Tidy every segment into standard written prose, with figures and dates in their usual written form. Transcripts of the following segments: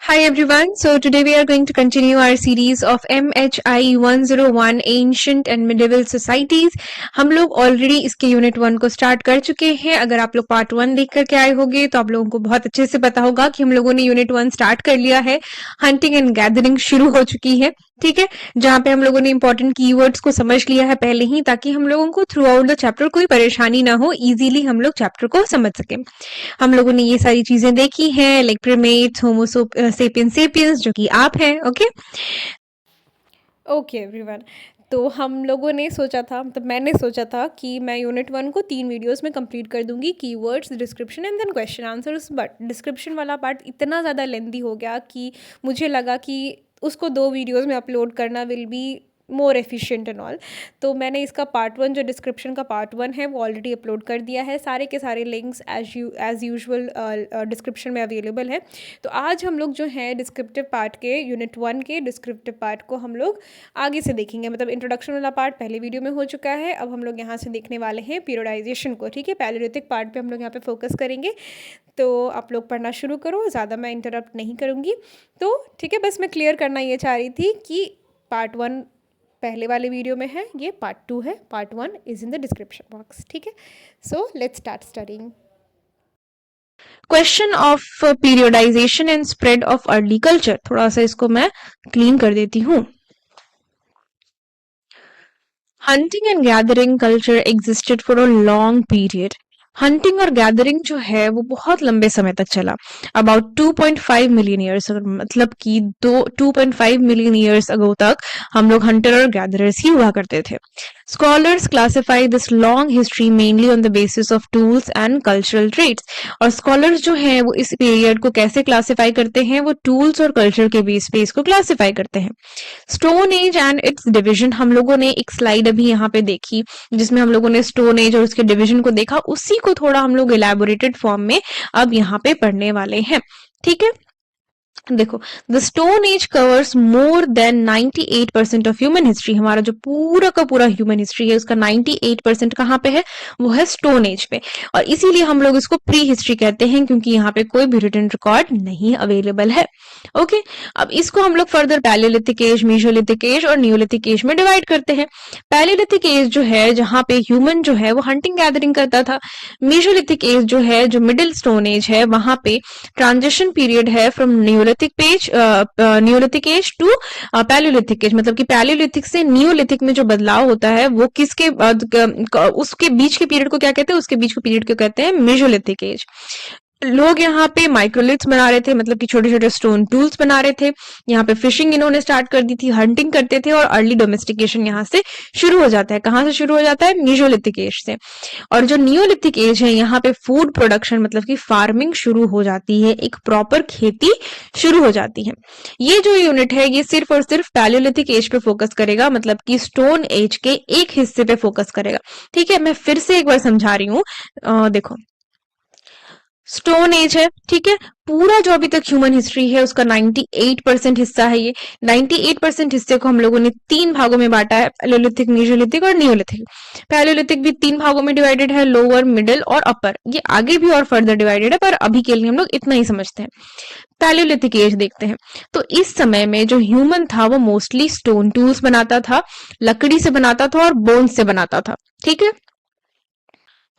Hi everyone. So today we are going to continue our series of MHI 101 Ancient and Medieval Societies. हम लोग already इसके unit 1 को start कर चुके हैं. अगर आप लोग पार्ट 1 देख करके आए होंगे तो आप लोगों को बहुत अच्छे से पता होगा कि हम लोगों ने यूनिट 1 स्टार्ट कर लिया है. हंटिंग एंड गैदरिंग शुरू हो चुकी है, ठीक है, जहां पे हम लोगों ने इंपॉर्टेंट कीवर्ड्स को समझ लिया है पहले ही, ताकि हम लोगों को थ्रू आउट द चैप्टर कोई परेशानी ना हो, इजीली हम लोग चैप्टर को समझ सके. हम लोगों ने ये सारी चीजें देखी हैं, लाइक प्रिमेट्स, होमो सेपियंस सेपियंस, जो कि आप हैं. Okay everyone. तो हम लोगों ने सोचा था, मतलब मैंने सोचा था कि मैं यूनिट 1 को 3 वीडियोस में कंप्लीट कर दूंगी, keywords, description and then question answers. But description वाला पार्ट इतना ज़्यादा लेंदी हो गया कि मुझे लगा कि उसको 2 वीडियोस में अपलोड करना will be more efficient and all. तो मैंने इसका पार्ट 1, जो डिस्क्रिप्शन का पार्ट 1 है, वो ऑलरेडी अपलोड कर दिया है. सारे के सारे लिंक्स एज यूजुअल डिस्क्रिप्शन में अवेलेबल है. तो आज हम लोग जो है डिस्क्रिप्टिव पार्ट के, यूनिट 1 के डिस्क्रिप्टिव पार्ट को हम लोग आगे से देखेंगे. मतलब इंट्रोडक्शन वाला पार्ट पहले वीडियो में हो चुका है. अब हम लोग यहाँ से देखने वाले हैं पीरियोडाइजेशन को, ठीक है. पैलियोलिथिक पार्ट पे हम लोग यहाँ पे फोकस करेंगे. तो आप लोग पढ़ना शुरू करो, ज़्यादा मैं इंटरप्ट नहीं करूँगी. तो ठीक है, बस मैं क्लियर करना ये चाह रही थी कि पार्ट 1 पहले वाले वीडियो में है, ये पार्ट 2 है. Part 1 is in the description box, ठीक है. So let's start studying. Question of periodisation and spread of early culture. थोड़ा सा इसको मैं क्लीन कर देती हूँ. Hunting and gathering culture existed for a long period. Hunting और गैदरिंग जो है वो बहुत लंबे समय तक चला, अबाउट 2.5 मिलियन ईयर्स. मतलब कि 2.5 मिलियन ईयर्स अगो तक हम लोग हंटर और गैदरर्स ही हुआ करते थे. Scholars classify this long history mainly on the basis of tools and cultural traits. और scholars जो हैं वो इस पीरियड को कैसे क्लासीफाई करते हैं, वो टूल्स और कल्चर के बेस पे इसको क्लासीफाई करते हैं. Stone age and it's division. हम लोगों ने एक स्लाइड अभी यहाँ पे देखी जिसमें हम लोगों ने स्टोन एज और उसके डिविजन को देखा. उसी को थोड़ा हम लोग इलेबोरेटेड फॉर्म में अब यहाँ पे पढ़ने वाले हैं, ठीक है. देखो, the stone age covers more than 98% of human history. हमारा जो पूरा का पूरा ह्यूमन हिस्ट्री है उसका 98% कहाँ पे है, वो है स्टोन एज पे. और इसीलिए हम लोग इसको प्री हिस्ट्री कहते हैं, क्योंकि यहाँ पे कोई भी रिटन रिकॉर्ड नहीं अवेलेबल है. ओके, अब इसको हम लोग further Palaeolithic age, Mesolithic age और न्यूलिथिक एज में डिवाइड करते हैं. पैलियोलिथिक एज जो है, जहाँ पे ह्यूमन जो है वो हंटिंग गैदरिंग करता था. मेसोलिथिक एज जो है, जो मिडिल स्टोन एज है, वहां पे ट्रांजिशन पीरियड है from Neolithic age to Palaeolithic age. मतलब कि पैलियोलिथिक से न्यूलिथिक में जो बदलाव होता है वो किसके उसके बीच के पीरियड को क्या कहते हैं, उसके बीच के पीरियड को कहते हैं मेसोलिथिक एज. लोग यहाँ पे माइक्रोलिथ्स बना रहे थे, मतलब कि छोटे छोटे स्टोन टूल्स बना रहे थे. यहाँ पे फिशिंग इन्होंने स्टार्ट कर दी थी, हंटिंग करते थे, और अर्ली डोमेस्टिकेशन यहाँ से शुरू हो जाता है. कहाँ से शुरू हो जाता है, मेसोलिथिक एज से. और जो नियोलिथिक एज है, यहाँ पे फूड प्रोडक्शन, मतलब कि फार्मिंग शुरू हो जाती है, एक प्रॉपर खेती शुरू हो जाती है. ये जो यूनिट है ये सिर्फ और सिर्फ पैलियोलिथिक एज पे फोकस करेगा, मतलब कि स्टोन एज के एक हिस्से पे फोकस करेगा, ठीक है. मैं फिर से एक बार समझा रही हूँ. देखो, स्टोन एज है, ठीक है. पूरा जो अभी तक ह्यूमन हिस्ट्री है उसका 98% हिस्सा है. ये 98% हिस्से को हम लोगों ने 3 भागों में बांटा है, पैलियोलिथिक, मेसोलिथिक और नियोलिथिक. पैलियोलिथिक भी 3 भागों में डिवाइडेड है, लोअर, मिडिल और अपर. ये आगे भी और फर्दर डिवाइडेड है, पर अभी के लिए हम लोग इतना ही समझते हैं. पैलियोलिथिक एज देखते हैं. तो इस समय में जो ह्यूमन था वो मोस्टली स्टोन टूल्स बनाता था, लकड़ी से बनाता था और बोन्स से बनाता था, ठीक है.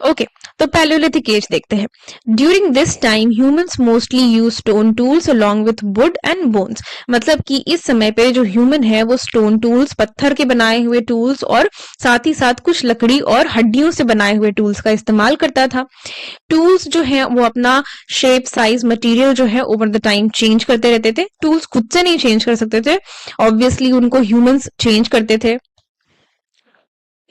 ओके, तो पैलियोलिथिक एज देखते हैं. During this time humans mostly use stone tools along with would and bones. मतलब कि इस समय पे जो ह्यूमन है वो स्टोन टूल्स, पत्थर के बनाए हुए टूल्स, और साथ ही साथ कुछ लकड़ी और हड्डियों से बनाए हुए टूल्स का इस्तेमाल करता था. टूल्स जो है वो अपना शेप, साइज, मटेरियल जो है ओवर द टाइम चेंज करते रहते थे. टूल्स खुद से नहीं चेंज कर सकते थे, ऑब्वियसली उनको ह्यूमंस चेंज करते थे.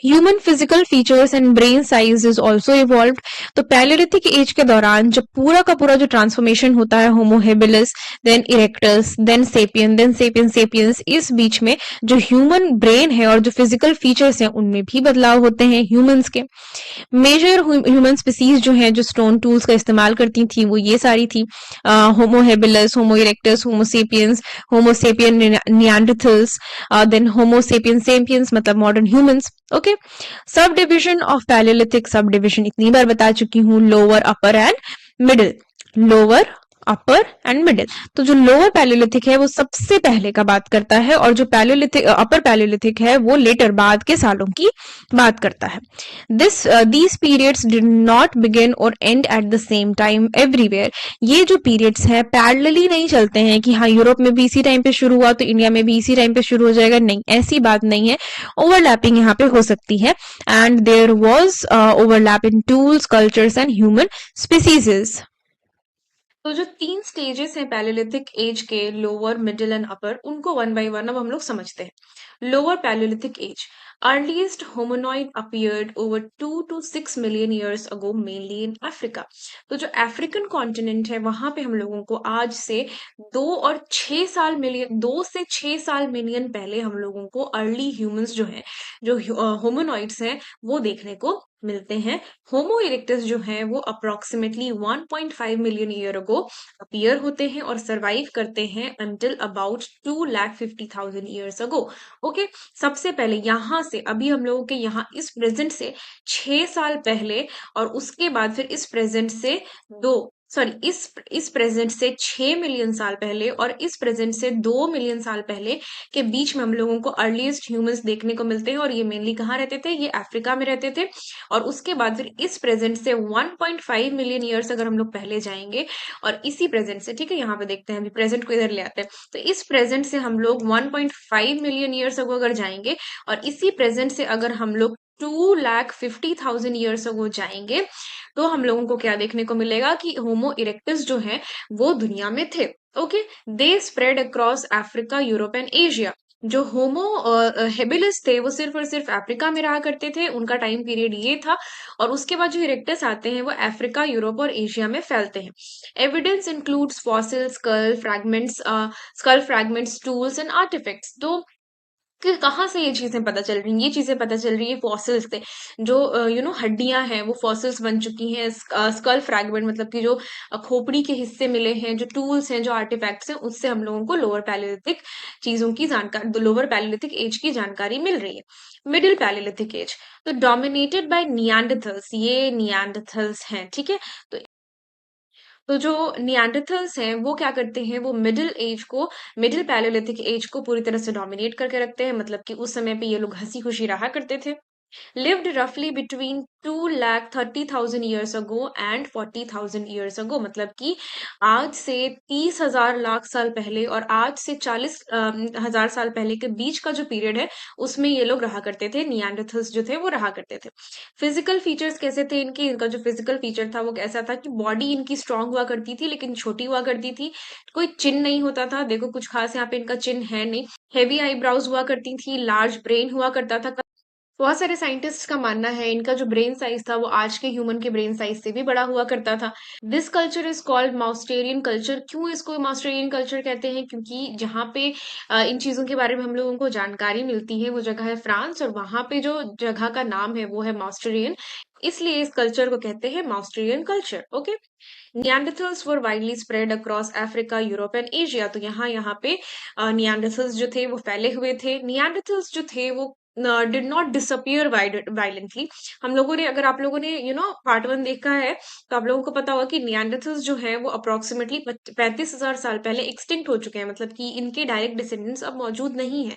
Human physical features and brain size is also evolved. तो पैलियोलिथिक एज के दौरान जब पूरा का पूरा जो ट्रांसफॉर्मेशन होता है, Homo habilis, then erectus, then sapien sapiens, इस बीच में जो ह्यूमन ब्रेन है और जो फिजिकल फीचर्स हैं उनमें भी बदलाव होते हैं ह्यूमंस के. मेजर ह्यूमन स्पीसीज जो हैं जो स्टोन टूल्स का इस्तेमाल करती थी वो ये सारी थी: होमो हेबिलिस, होमो इरेक्टस, होमो सेपियंस, होमो सेपियन निएंडरथल्स, देन होमो सेपियन सेपियंस, मतलब modern humans. Okay, sub division of Palaeolithic, sub division इतनी बार बता चुकी हूँ: lower, upper and middle. Lower, upper and middle. तो जो लोअर पैलियोलिथिक है वो सबसे पहले का बात करता है, और जो पैलियोलिथिक अपर पैलियोलिथिक है वो लेटर बाद के सालों की बात करता है। These periods did not begin और end at the same time everywhere. ये जो पीरियड्स है पैरेलली नहीं चलते हैं कि हाँ यूरोप में भी इसी टाइम पे शुरू हुआ तो इंडिया में भी इसी टाइम पे शुरू हो जाएगा, नहीं, ऐसी बात नहीं है। ओवरलैपिंग यहाँ पे हो सकती है, and there was overlap in tools, cultures and human species. तो जो 3 स्टेजेस हैं पैलियोलिथिक एज के, लोअर, मिडिल एंड अपर, उनको वन बाय वन अब हम लोग समझते हैं। Lower palaeolithic age, earliest hominoid appeared over 2 to 6 million years ago mainly in Africa. तो जो अफ्रीकन कॉन्टिनेंट है वहां पे हम लोगों को आज से 2 से 6 साल मिलियन पहले हम लोगों को अर्ली ह्यूमंस जो है, जो होमोनॉइड्स हैं, वो देखने को मिलते हैं। होमो इरेक्टस जो है वो approximately 1.5 million year ago appear होते हैं और सरवाइव करते हैं until about 2,50,000 years ago. Okay, सबसे पहले यहाँ से अभी हम लोगों के यहाँ इस प्रेजेंट से 6 साल पहले, और उसके बाद फिर इस प्रेजेंट से दो सॉरी इस प्रेजेंट से 6 मिलियन साल पहले और इस प्रेजेंट से 2 मिलियन साल पहले के बीच में हम लोगों को अर्लीस्ट ह्यूमंस देखने को मिलते हैं। और ये मेनली कहाँ रहते थे? ये अफ्रीका में रहते थे। और उसके बाद फिर इस प्रेजेंट से 1.5 मिलियन ईयर्स अगर हम लोग पहले जाएंगे, और इसी प्रेजेंट से, ठीक है, यहाँ पे देखते हैं, अभी प्रेजेंट को इधर ले आते हैं, तो इस प्रेजेंट से हम लोग 1.5 मिलियन ईयर्स अगो अगर जाएंगे, और इसी प्रेजेंट से अगर हम लोग 2,50,000 ईयर्स अगो जाएंगे, तो हम लोगों को क्या देखने को मिलेगा कि होमो इरेक्टस जो है वो दुनिया में थे। Okay, they spread across Africa, Europe and Asia. जो होमो हेबिलिस थे वो सिर्फ और सिर्फ अफ्रीका में रहा करते थे, उनका टाइम पीरियड ये था। और उसके बाद जो इरेक्टस आते हैं वो अफ्रीका, यूरोप और एशिया में फैलते हैं। Evidence includes fossil, skull fragments, tools and artefacts. तो कि कहाँ से ये चीजें पता चल रही हैं? ये चीजें पता चल रही है फॉसिल्स से। जो हड्डियां हैं वो फॉसिल्स बन चुकी हैं। स्कल फ्रैगमेंट मतलब कि जो खोपड़ी के हिस्से मिले हैं, जो टूल्स हैं, जो आर्टिफैक्ट्स हैं, उससे हम लोगों को लोअर पैलियोलिथिक चीजों की जानकारी, लोअर पैलियोलिथिक एज की जानकारी मिल रही है। मिडिल पैलियोलिथिक एज, तो डोमिनेटेड बाय नियांडरथल्स, ये नियांडरथल्स हैं, ठीक है। तो जो नियांडरथल्स हैं वो क्या करते हैं, वो मिडिल पैलियोलिथिक एज को पूरी तरह से डोमिनेट करके रखते हैं। मतलब कि उस समय पे ये लोग हंसी खुशी रहा करते थे। lived roughly between 2,30,000 years ago and 40,000 years ago। मतलब कि आज से 30,000 साल पहले और आज से 40,000 साल पहले के बीच का जो पीरियड है उसमें ये लोग रहा करते थे। नियांडरथल्स जो थे वो रहा करते थे। फिजिकल फीचर्स कैसे थे इनके? इनका जो फिजिकल फीचर था वो कैसा था कि बॉडी इनकी स्ट्रांग हुआ करती थी लेकिन छोटी हुआ करती थी। कोई चिन्ह नहीं होता था, देखो कुछ खास यहाँ पे इनका चिन्ह है नहीं। हेवी आईब्राउज हुआ करती थी, लार्ज ब्रेन हुआ करता था। बहुत सारे साइंटिस्ट का मानना है इनका जो ब्रेन साइज था वो आज के ह्यूमन के ब्रेन साइज से भी बड़ा हुआ करता था। This culture is called Mousterian culture. क्यों इसको माउस्टेरियन कल्चर कहते हैं? क्योंकि जहाँ पे इन चीजों के बारे में हम लोगों को जानकारी मिलती है वो जगह है फ्रांस, और वहां पे जो जगह का नाम है वो है माउस्टेरियन, इसलिए इस कल्चर को कहते हैं Mousterian culture. Okay, Neanderthals were widely spread across Africa, Europe and Asia. तो यहाँ पे नियांडरथल्स जो थे वो फैले हुए थे। नियांडरथल्स जो थे वो डिड नॉट डिसअपियर वायलेंटली। हम लोगों ने, अगर आप लोगों ने पार्ट 1 देखा है तो आप लोगों को पता होगा कि नियांडरथल्स जो है वो अप्रोक्सीमेटली 35,000 साल पहले एक्सटिंक्ट हो चुके हैं। मतलब कि इनके डायरेक्ट डिसेंडेंट्स अब मौजूद नहीं है।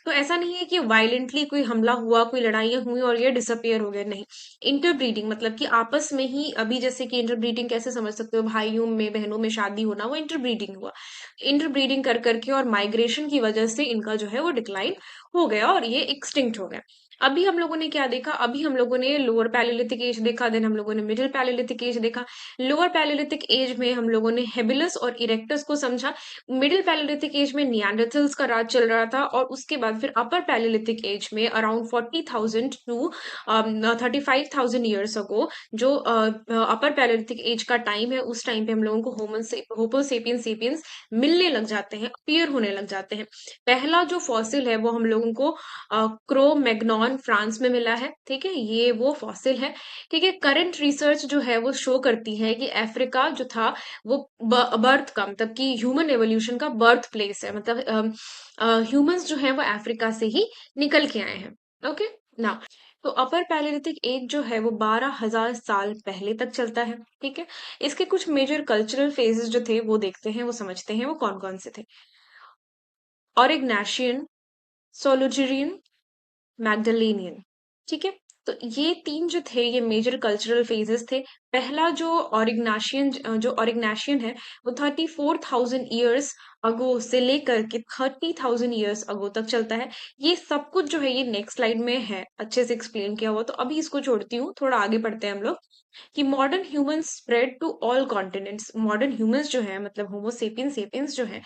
तो ऐसा नहीं है कि वायलेंटली कोई हमला हुआ, कोई लड़ाइयां हुई और ये डिसअपियर हो गए, नहीं। इंटरब्रीडिंग मतलब कि आपस में ही, अभी जैसे कि इंटरब्रीडिंग कैसे समझ सकते हो, भाइयों में बहनों में शादी होना, वो इंटरब्रीडिंग हुआ। इंटरब्रीडिंग कर करके और माइग्रेशन की वजह से इनका जो है वो डिक्लाइन हो गया और ये एक्सटिंक्ट हो गया। अभी हम लोगों ने क्या देखा? अभी हम लोगों ने लोअर पैलियोलिथिक एज देखा, देन हम लोगों ने मिडिल पैलियोलिथिक एज देखा। लोअर पैलियोलिथिक एज में हम लोगों ने हेबिलस और इरेक्टस को समझा। मिडिल पैलियोलिथिक एज में नियांडरथल्स का राज चल रहा था, और उसके बाद फिर अपर पैलियोलिथिक एज में अराउंड 40,000 टू 35,000 ईयर्स अगो, जो अपर पैलियोलिथिक एज का टाइम है, उस टाइम पे हम लोगों को होमो सेपियंस मिलने लग जाते हैं, अपीयर होने लग जाते हैं। पहला जो फॉसिल है वो हम लोगों को क्रो मैग्नॉन फ्रांस में मिला है, ठीक है, ये वो फॉसिल है। ठीक है, करंट रिसर्च जो है वो शो करती है कि अफ्रीका जो था वो बर्थ का, मतलब कि ह्यूमन एवोल्यूशन का बर्थ प्लेस है। मतलब ह्यूमंस जो है वो अफ्रीका से ही निकल के आए हैं। ओके, ना तो अपर पैलेलिथिक एज जो है वो 12,000 साल पहले तक चलता है। ठीक है, इसके कुछ मेजर कल्चरल फेजेस जो थे वो देखते हैं, वो समझते हैं, वो कौन कौन से थे। ऑरिग्नाशियन, सोलोजिरियन, मैग्डलेनियन। ठीक है, तो ये तीन जो थे ये मेजर कल्चरल फेजेस थे। पहला जो ऑरिग्नाशियन है वो 34,000 ईयर्स अगो से लेकर के 30,000 ईयर्स अगो तक चलता है। ये सब कुछ जो है ये नेक्स्ट स्लाइड में है अच्छे से एक्सप्लेन किया हुआ, तो अभी इसको छोड़ती हूँ, थोड़ा आगे बढ़ते हैं हम लोग कि modern humans spread to all continents. Modern humans जो है मतलब होमो सेपियंस जो है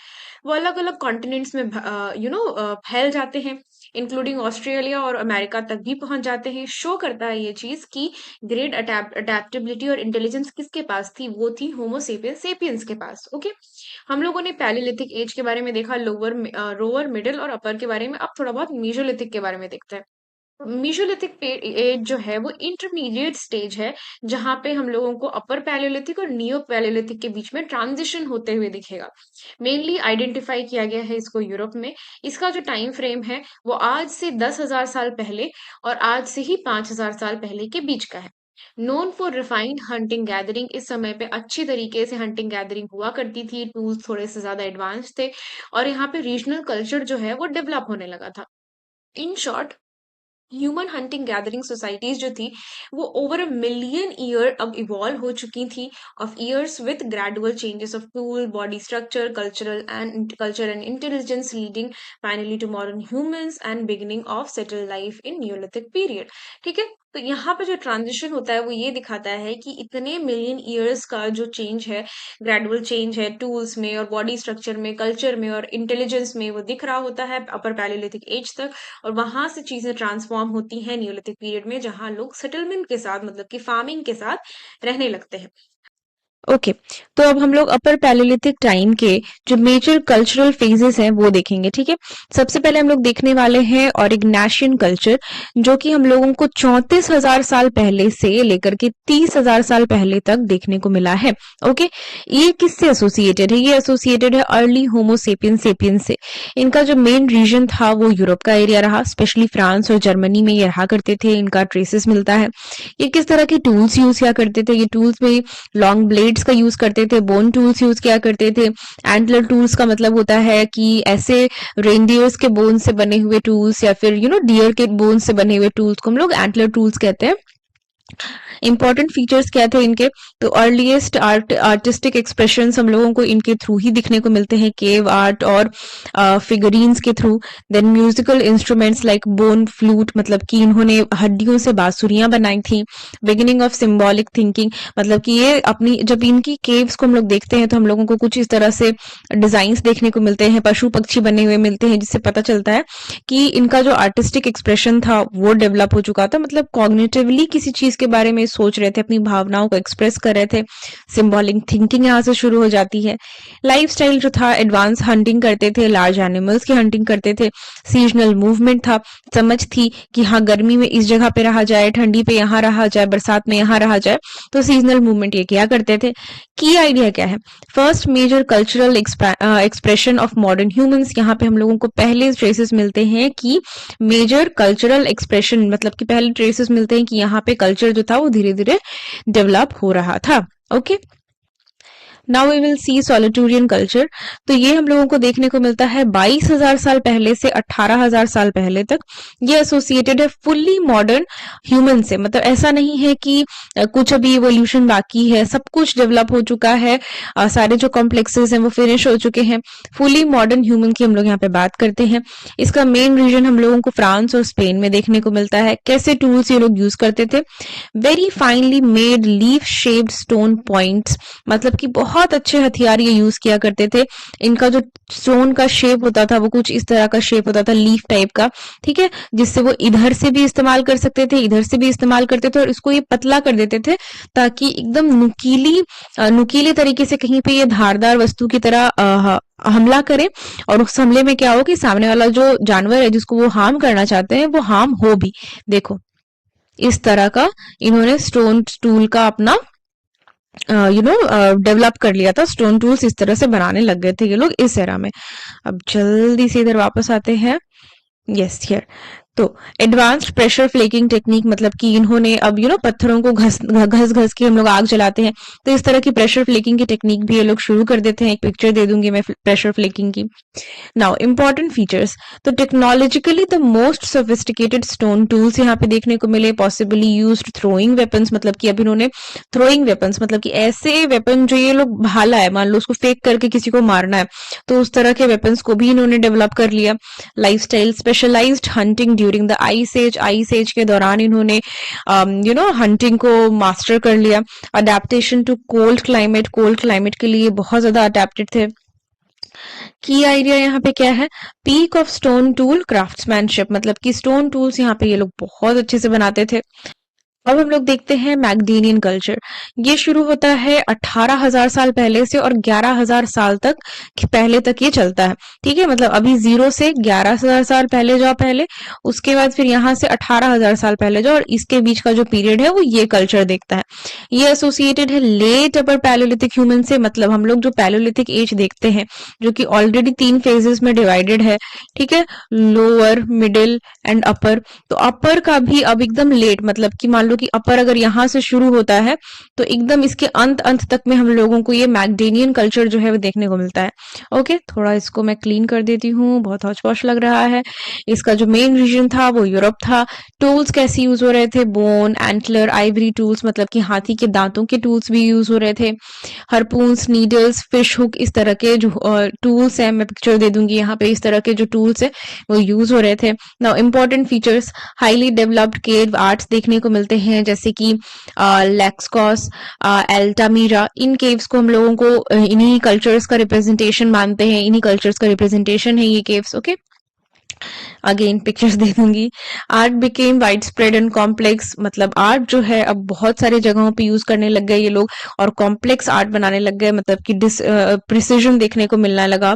वो अलग अलग कॉन्टिनेंट्स में फैल जाते हैं, इंक्लूडिंग ऑस्ट्रेलिया और अमेरिका तक भी पहुंच जाते हैं। शो करता है ये चीज कि ग्रेट अडेप्टेबिलिटी और इंटेलिजेंस किसके पास थी, वो थी होमो सेपियंस के पास। ओके, हम लोगों ने पैलियोलिथिक एज के बारे में देखा, लोअर मिडिल और अपर के बारे में। अब थोड़ा बहुत मीजोलिथिक के बारे में देखते हैं। मीसोलिथिक एज जो है वो इंटरमीडिएट स्टेज है जहां पे हम लोगों को अपर पैलियोलिथिक और नियो पैलियोलिथिक के बीच में ट्रांजिशन होते हुए दिखेगा। मेनली आइडेंटिफाई किया गया है इसको यूरोप में। इसका जो टाइम फ्रेम है वो आज से 10,000 साल पहले और आज से ही 5,000 साल पहले के बीच का है। Known for refined hunting gathering, इस समय पे अच्छी तरीके से हंटिंग गैदरिंग हुआ करती थी, टूल्स थोड़े से ज्यादा एडवांस थे और यहाँ पे रीजनल कल्चर जो है वो डेवलप होने लगा था। In short, human hunting gathering societies जो थी वो ओवर अ मिलियन ईयर अब इवॉल्व हो चुकी थी of years with gradual changes of tool, body structure, culture and intelligence leading finally to modern humans and beginning of settle life in Neolithic period. ठीक है, तो यहाँ पे जो ट्रांजिशन होता है वो ये दिखाता है कि इतने मिलियन ईयर्स का जो चेंज है, ग्रेजुअल चेंज है टूल्स में और बॉडी स्ट्रक्चर में, कल्चर में और इंटेलिजेंस में, वो दिख रहा होता है अपर पैलियोलिथिक एज तक। और वहां से चीजें ट्रांसफॉर्म होती हैं न्यूलिथिक पीरियड में, जहां लोग सेटलमेंट के साथ मतलब कि फार्मिंग के साथ रहने लगते हैं। ओके, तो अब हम लोग अपर पैलियोलिथिक टाइम के जो मेजर कल्चरल फेजेस हैं वो देखेंगे। ठीक है, सबसे पहले हम लोग देखने वाले हैं ऑरिग्नाशियन कल्चर, जो कि हम लोगों को 34,000 साल पहले से लेकर के 30,000 साल पहले तक देखने को मिला है। ओके, ये किससे एसोसिएटेड है? ये एसोसिएटेड है अर्ली होमो सेपियंस से। इनका जो मेन रीजन था वो यूरोप का एरिया रहा, स्पेशली फ्रांस और जर्मनी में ये रहा करते थे। इनका ट्रेसेस मिलता है। ये किस तरह के टूल्स यूज किया करते थे? ये टूल्स में लॉन्ग ब्लेड्स का यूज करते थे, बोन टूल्स यूज किया करते थे। एंटलर टूल्स का मतलब होता है कि ऐसे रेनडियर्स के बोन से बने हुए टूल्स या फिर डियर के बोन से बने हुए टूल्स को हम लोग एंटलर टूल्स कहते हैं। इंपॉर्टेंट फीचर्स क्या थे इनके? तो अर्लीस्ट आर्टिस्टिक एक्सप्रेशंस हम लोगों को इनके थ्रू ही दिखने को मिलते हैं, केव आर्ट और फिगरीन्स के through. Then musical instruments like bone flute, मतलब कि इन्होंने हड्डियों से बांसुरियां बनाई थी। बिगिनिंग ऑफ सिंबॉलिक थिंकिंग, मतलब कि ये अपनी जब इनकी केव्स को हम लोग देखते हैं तो हम लोगों को कुछ इस तरह से डिजाइन्स देखने को मिलते हैं, पशु पक्षी बने हुए मिलते हैं, जिससे पता चलता है कि इनका जो आर्टिस्टिक एक्सप्रेशन था वो डेवलप हो चुका था। मतलब कॉग्निटिवली किसी चीज के बारे में सोच रहे थे, अपनी भावनाओं को एक्सप्रेस कर रहे थे। सिंबॉलिक थिंकिंग यहाँ से शुरू हो जाती है। लाइफस्टाइल जो था, एडवांस हंटिंग करते थे, लार्ज एनिमल्स की हंटिंग करते थे। सीजनल मूवमेंट था, समझ थी कि हाँ गर्मी में इस जगह पे रहा जाए, ठंडी पे यहाँ रहा जाए, बरसात में यहाँ रहा जाए, तो सीजनल मूवमेंट ये किया करते थे। की आइडिया क्या है? First major cultural expression of modern humans, यहाँ पे हम लोगों को पहले ट्रेसेस मिलते हैं कि मेजर कल्चरल एक्सप्रेशन, मतलब कि पहले ट्रेसेस मिलते हैं कि यहाँ पे कल्चर जो था वो धीरे धीरे डेवलप हो रहा था। Okay, now we will see Solutrean culture. तो ये हम लोगों को देखने को मिलता है 22,000 साल पहले से 18,000 साल पहले तक। ये एसोसिएटेड है फुल्ली मॉडर्न ह्यूमन से, मतलब ऐसा नहीं है कि कुछ अभी इवोल्यूशन बाकी है, सब कुछ डेवलप हो चुका है, सारे जो कॉम्प्लेक्सेस हैं वो फिनिश हो चुके हैं। फुली मॉडर्न ह्यूमन की हम लोग यहाँ पे बात करते हैं। इसका मेन रीजन हम लोगों को फ्रांस और स्पेन में देखने को मिलता है। कैसे टूल्स ये लोग यूज करते थे? Very finally made leaf shaped stone points, मतलब कि बहुत अच्छे हथियार ये यूज किया करते थे। इनका जो स्टोन का शेप होता था वो कुछ इस तरह का शेप होता था, लीफ टाइप का, ठीक है, जिससे वो इधर से भी इस्तेमाल कर सकते थे, इधर से भी इस्तेमाल करते थे, और इसको ये पतला कर देते थे ताकि एकदम नुकीले तरीके से कहीं पे ये धारदार वस्तु की तरह हमला करे, और उस हमले में क्या हो कि सामने वाला जो जानवर है जिसको वो हार्म करना चाहते हैं वो हार्म हो भी। देखो इस तरह का इन्होंने स्टोन टूल का अपना डेवलप कर लिया था। स्टोन टूल्स इस तरह से बनाने लग गए थे ये लोग इस एरा में। अब जल्दी से इधर वापस आते हैं। Yes here. तो एडवांस्ड प्रेशर फ्लेकिंग टेक्निक मतलब कि इन्होंने अब पत्थरों को घस घस के हम लोग आग जलाते हैं, तो इस तरह की प्रेशर फ्लेकिंग की टेक्निक भी ये लोग शुरू कर देते हैं। एक पिक्चर दे दूंगी मैं प्रेशर फ्लेकिंग की। नाउ इंपॉर्टेंट फीचर्स, तो technologically the most sophisticated stone tools यहाँ पे देखने को मिले। पॉसिबली यूज्ड थ्रोइंग वेपन्स, मतलब कि अब इन्होंने थ्रोइंग वेपन्स मतलब कि ऐसे वेपन जो ये लोग भाला है, मान लो उसको फेंक करके किसी को मारना है, तो उस तरह के वेपन्स को भी इन्होंने डेवलप कर लिया। Lifestyle, specialised hunting during the ice age के दौरान इन्होंने हंटिंग को मास्टर कर लिया। अडेप्टेशन टू कोल्ड क्लाइमेट के लिए बहुत ज्यादा अडेप्टेड थे। की आइडिया यहाँ पे क्या है, peak of stone tool craftsmanship, मतलब कि स्टोन टूल्स यहाँ पे ये लोग बहुत अच्छे से बनाते थे। अब हम लोग देखते हैं मैग्डेनियन कल्चर। ये शुरू होता है 18,000 साल पहले से और 11,000 साल तक पहले तक ये चलता है। ठीक है, मतलब अभी 0 से 11,000 साल पहले जाओ पहले, उसके बाद फिर यहाँ से 18,000 साल पहले जाओ, और इसके बीच का जो पीरियड है वो ये कल्चर देखता है। ये एसोसिएटेड है लेट अपर पैलोलिथिक ह्यूमन से, मतलब हम लोग जो पैलोलिथिक एज देखते हैं जो कि ऑलरेडी 3 फेजेस में डिवाइडेड है। ठीक है, लोअर, मिडिल एंड अपर। तो अपर का भी अब एकदम लेट, मतलब कि मान लो कि अपर अगर यहां से शुरू होता है तो एकदम इसके अंत तक में हम लोगों को ये मैग्डेनियन कल्चर जो है वो देखने को मिलता है। ओके, थोड़ा इसको मैं क्लीन कर देती हूँ, बहुत हौच पौच लग रहा है। इसका जो मेन रीजन था वो यूरोप था। टूल्स कैसे यूज हो रहे थे, बोन, एंटलर, आइवरी टूल्स, मतलब कि हाथी के दांतों के टूल्स भी यूज हो रहे थे। हरपून्स, नीडल्स, फिश हुक, इस तरह के जो टूल्स है, मैं पिक्चर दे दूंगी यहाँ पे, इस तरह के जो टूल्स है वो यूज हो रहे थे। Now important features, highly developed cave arts देखने को मिलते हैं, जैसे कि लेक्सकॉस, एल्टामीरा। इन केव्स को हम लोगों को इन्हीं कल्चर्स का रिप्रेजेंटेशन मानते हैं, इन्हीं कल्चर्स का रिप्रेजेंटेशन है ये केव्स। ओके, अगेन पिक्चर्स दे दूंगी। Art became wide spread and complex, मतलब आर्ट जो है अब बहुत सारी जगहों पे यूज करने लग गए ये लोग, और कॉम्प्लेक्स आर्ट बनाने लग गए, मतलब कि प्रिसिजन देखने को मिलने लगा।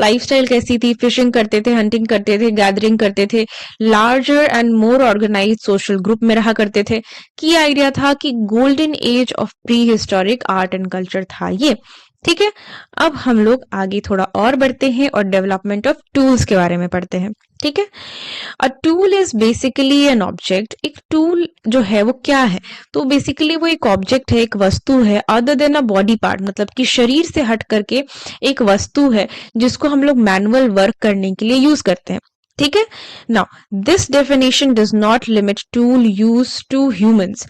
लाइफस्टाइल कैसी थी, फिशिंग करते थे, हंटिंग करते थे, गैदरिंग करते थे, larger and more organise social group में रहा करते थे। की आइडिया था कि golden age of prehistoric art and culture था ये। ठीक है, अब हम लोग आगे थोड़ा और बढ़ते हैं और डेवलपमेंट ऑफ टूल्स के बारे में पढ़ते हैं। ठीक है, a tool is basically an object. एक टूल जो है वो क्या है, तो बेसिकली वो एक ऑब्जेक्ट है, एक वस्तु है, other than a body part, मतलब कि शरीर से हट करके एक वस्तु है जिसको हम लोग मैनुअल वर्क करने के लिए यूज करते हैं। ठीक है, now this definition does not limit tool use to humans.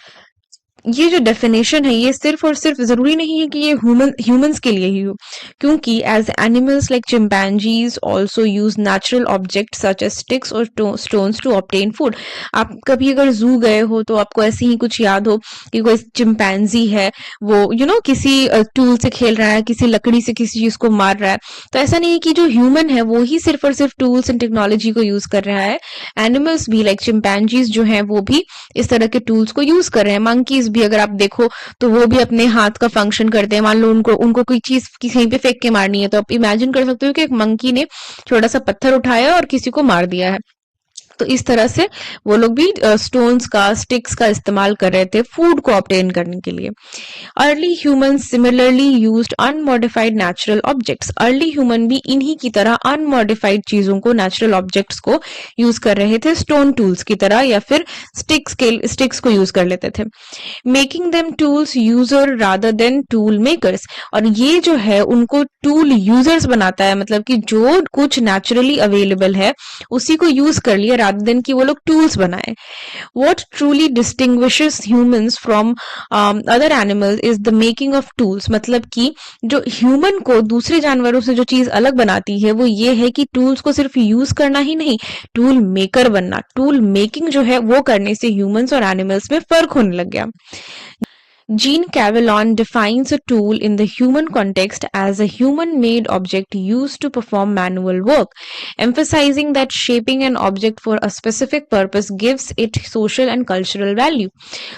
ये जो डेफिनेशन है ये सिर्फ और सिर्फ जरूरी नहीं है कि ये ह्यूमंस के लिए ही हो, क्योंकि as animals like chimpanzees also use natural object such as sticks और स्टोन्स टू ऑब्टेन फूड। आप कभी अगर जू गए हो तो आपको ऐसे ही कुछ याद हो कि कोई चिंपैंजी है, वो किसी टूल से खेल रहा है, किसी लकड़ी से किसी चीज को मार रहा है। तो ऐसा नहीं है कि जो ह्यूमन है वो ही सिर्फ और सिर्फ टूल्स एंड टेक्नोलॉजी को यूज कर रहा है, एनिमल्स भी लाइक चिंपैंजीज जो है वो भी इस तरह के टूल्स को यूज कर रहे हैं। मंकीज भी अगर आप देखो तो वो भी अपने हाथ का फंक्शन करते हैं। मान लो उनको कोई चीज कहीं पे फेंक के मारनी है, तो आप इमेजिन कर सकते हो कि एक मंकी ने छोटा सा पत्थर उठाया और किसी को मार दिया है। तो इस तरह से वो लोग भी स्टोन्स का, स्टिक्स का इस्तेमाल कर रहे थे फूड को ऑब्टेन करने के लिए। Early human similarly used unmodified natural objects. Early human भी इन्हीं की तरह अनमॉडिफाइड चीजों को, नेचुरल ऑब्जेक्ट्स को यूज कर रहे थे स्टोन टूल्स की तरह, या फिर स्टिक्स को यूज कर लेते थे। Making them tools user rather than tool makers. और ये जो है उनको टूल यूजर्स बनाता है, मतलब कि जो कुछ नेचुरली अवेलेबल है उसी को यूज कर लिया rather than कि वो लोग टूल्स बनाए। What truly distinguishes humans from other animals is the making of tools। मतलब कि जो ह्यूमन को दूसरे जानवरों से जो चीज अलग बनाती है वो ये है कि टूल्स को सिर्फ यूज करना ही नहीं, टूल मेकर बनना। टूल मेकिंग जो है वो करने से ह्यूमंस और एनिमल्स में फर्क होने लग गया। Jean Cavillon defines a tool in the human context as a human-made object used to perform manual work, emphasizing that shaping an object for a specific purpose gives it social and cultural value।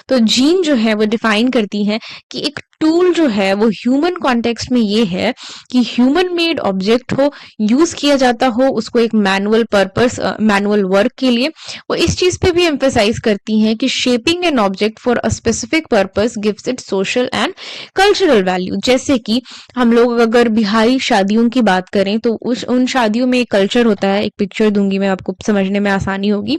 तो gene जो है वो define करती है कि एक tool जो है वो ह्यूमन कॉन्टेक्स्ट में ये है कि ह्यूमन मेड ऑब्जेक्ट हो, यूज किया जाता हो उसको एक मैनुअल पर्पस, मैनुअल वर्क के लिए। वो इस चीज पे भी एम्फेसाइज करती हैं कि shaping an object for a specific purpose gives it social and cultural value. जैसे कि हम लोग अगर बिहारी शादियों की बात करें तो उन शादियों में एक कल्चर होता है, एक पिक्चर दूंगी मैं आपको, समझने में आसानी होगी,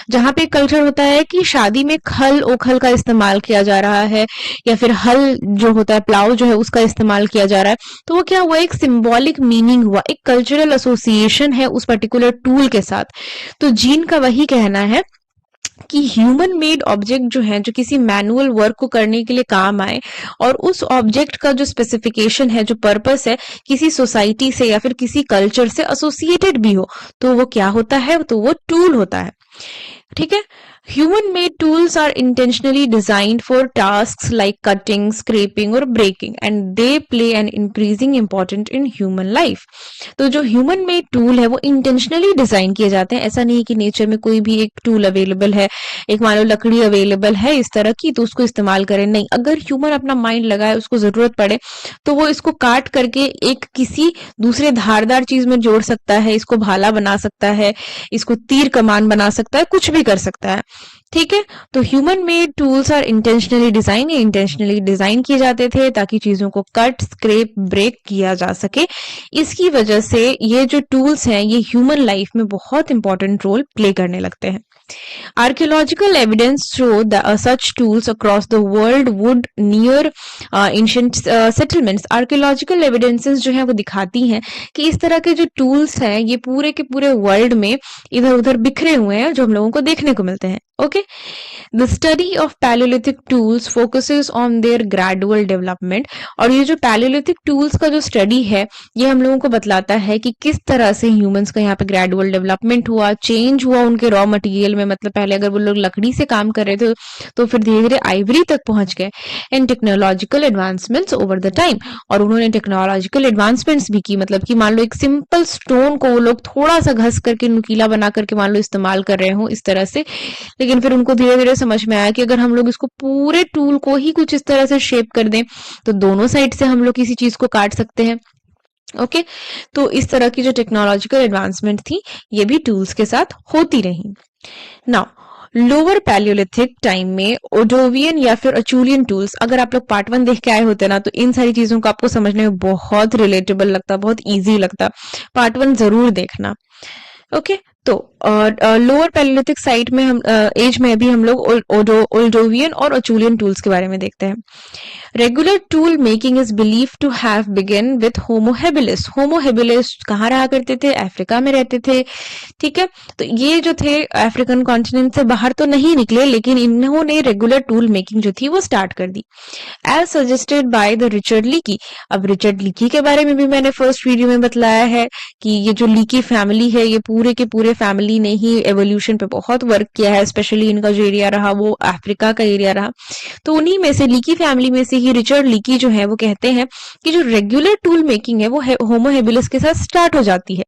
जहां पे कल्चर होता है कि शादी में खल ओखल का इस्तेमाल किया जा रहा है, या फिर हल जो होता है, प्लाव जो है, उसका इस्तेमाल किया जा रहा है। तो वो क्या हुआ, एक सिंबॉलिक मीनिंग हुआ, एक कल्चरल एसोसिएशन है उस पर्टिकुलर टूल के साथ। तो जीन का वही कहना है कि ह्यूमन मेड ऑब्जेक्ट जो है, जो किसी मैनुअल वर्क को करने के लिए काम आए, और उस ऑब्जेक्ट का जो स्पेसिफिकेशन है, जो पर्पस है, किसी सोसाइटी से या फिर किसी कल्चर से एसोसिएटेड भी हो, तो वो क्या होता है, तो वो टूल होता है। ठीक है। Human made tools are intentionally designed for tasks like cutting, scraping और breaking, and they play an increasing important in human life. तो जो human made tool है वो intentionally डिजाइन किए जाते हैं। ऐसा नहीं है कि नेचर में कोई भी एक टूल अवेलेबल है, एक मान लो लकड़ी अवेलेबल है इस तरह की, तो उसको इस्तेमाल करें, नहीं। अगर ह्यूमन अपना माइंड लगाए, उसको जरूरत पड़े, तो वो इसको काट करके एक किसी दूसरे धारदार चीज में जोड़ सकता है, इसको भाला बना सकता है, इसको तीर कमान बना सकता है, कुछ भी कर सकता है। ठीक है। तो human made tools are intentionally design, ये इंटेंशनली डिजाइन किए जाते थे ताकि चीजों को कट, स्क्रैप, ब्रेक किया जा सके। इसकी वजह से ये जो टूल्स हैं ये ह्यूमन लाइफ में बहुत इंपॉर्टेंट रोल प्ले करने लगते हैं। Archaeological evidence show that such tools across the world would near ancient settlements. Archaeological evidences जो है वो दिखाती हैं कि इस तरह के जो टूल्स हैं ये पूरे के पूरे वर्ल्ड में इधर उधर बिखरे हुए हैं, जो हम लोगों को देखने को मिलते हैं। Okay, the study of Paleolithic tools focuses on their gradual development. और ये जो Paleolithic tools का जो स्टडी है ये हम लोगों को बतलाता है कि किस तरह से ह्यूमंस का यहाँ पे ग्रेजुअल डेवलपमेंट हुआ, चेंज हुआ उनके रॉ मटेरियल में। मतलब पहले अगर वो लोग लकड़ी से काम कर रहे थे तो फिर धीरे धीरे आइवरी तक पहुंच गए। And technological advancements over the time, और उन्होंने टेक्नोलॉजिकल एडवांसमेंट्स भी की। मतलब कि मान लो एक सिंपल स्टोन को वो लोग थोड़ा सा घस करके नुकीला बना करके मान लो इस्तेमाल कर रहे हो इस तरह से, लेकिन फिर उनको धीरे धीरे समझ में आया कि अगर हम लोग इसको पूरे टूल को ही कुछ इस तरह से शेप कर दें तो दोनों साइड से हम लोग किसी चीज को काट सकते हैं। ओके, तो इस तरह की जो टेक्नोलॉजिकल एडवांसमेंट थी ये भी टूल्स के साथ होती रही। नाउ लोअर पैलियोलिथिक टाइम में ओडोवियन या फिर अचूलियन टूल्स, अगर आप लोग पार्ट 1 देख के आए होते ना तो इन सारी चीजों को आपको समझने में बहुत रिलेटेबल लगता, बहुत इजी लगता। पार्ट 1 जरूर देखना। ओके, तो लोअर पैलियोलिथिक साइट में हम एज में अभी हम लोग ओल्डोवियन और अचूलियन टूल्स के बारे में देखते हैं। Regular tool making is believe to have begin with Homo habilis. Homo habilis कहाँ रहा करते थे? अफ्रीका में रहते थे। ठीक है, तो ये जो थे अफ्रीकन कॉन्टिनेंट से बाहर तो नहीं निकले, लेकिन इन्होंने रेगुलर टूल मेकिंग जो थी वो स्टार्ट कर दी, as suggested by the Richard Leakey. अब रिचर्ड लीकी के बारे में भी मैंने फर्स्ट वीडियो में बतलाया है कि ये जो लीकी फैमिली है ये पूरे के पूरे फैमिली ने ही एवोल्यूशन पे बहुत वर्क किया है। स्पेशली इनका जो एरिया रहा वो अफ्रीका का एरिया रहा। तो उन्हीं में से लीकी फैमिली में से ही रिचर्ड लीकी जो है वो कहते हैं कि जो रेगुलर टूल मेकिंग है वो होमो हेबिलिस के साथ स्टार्ट हो जाती है।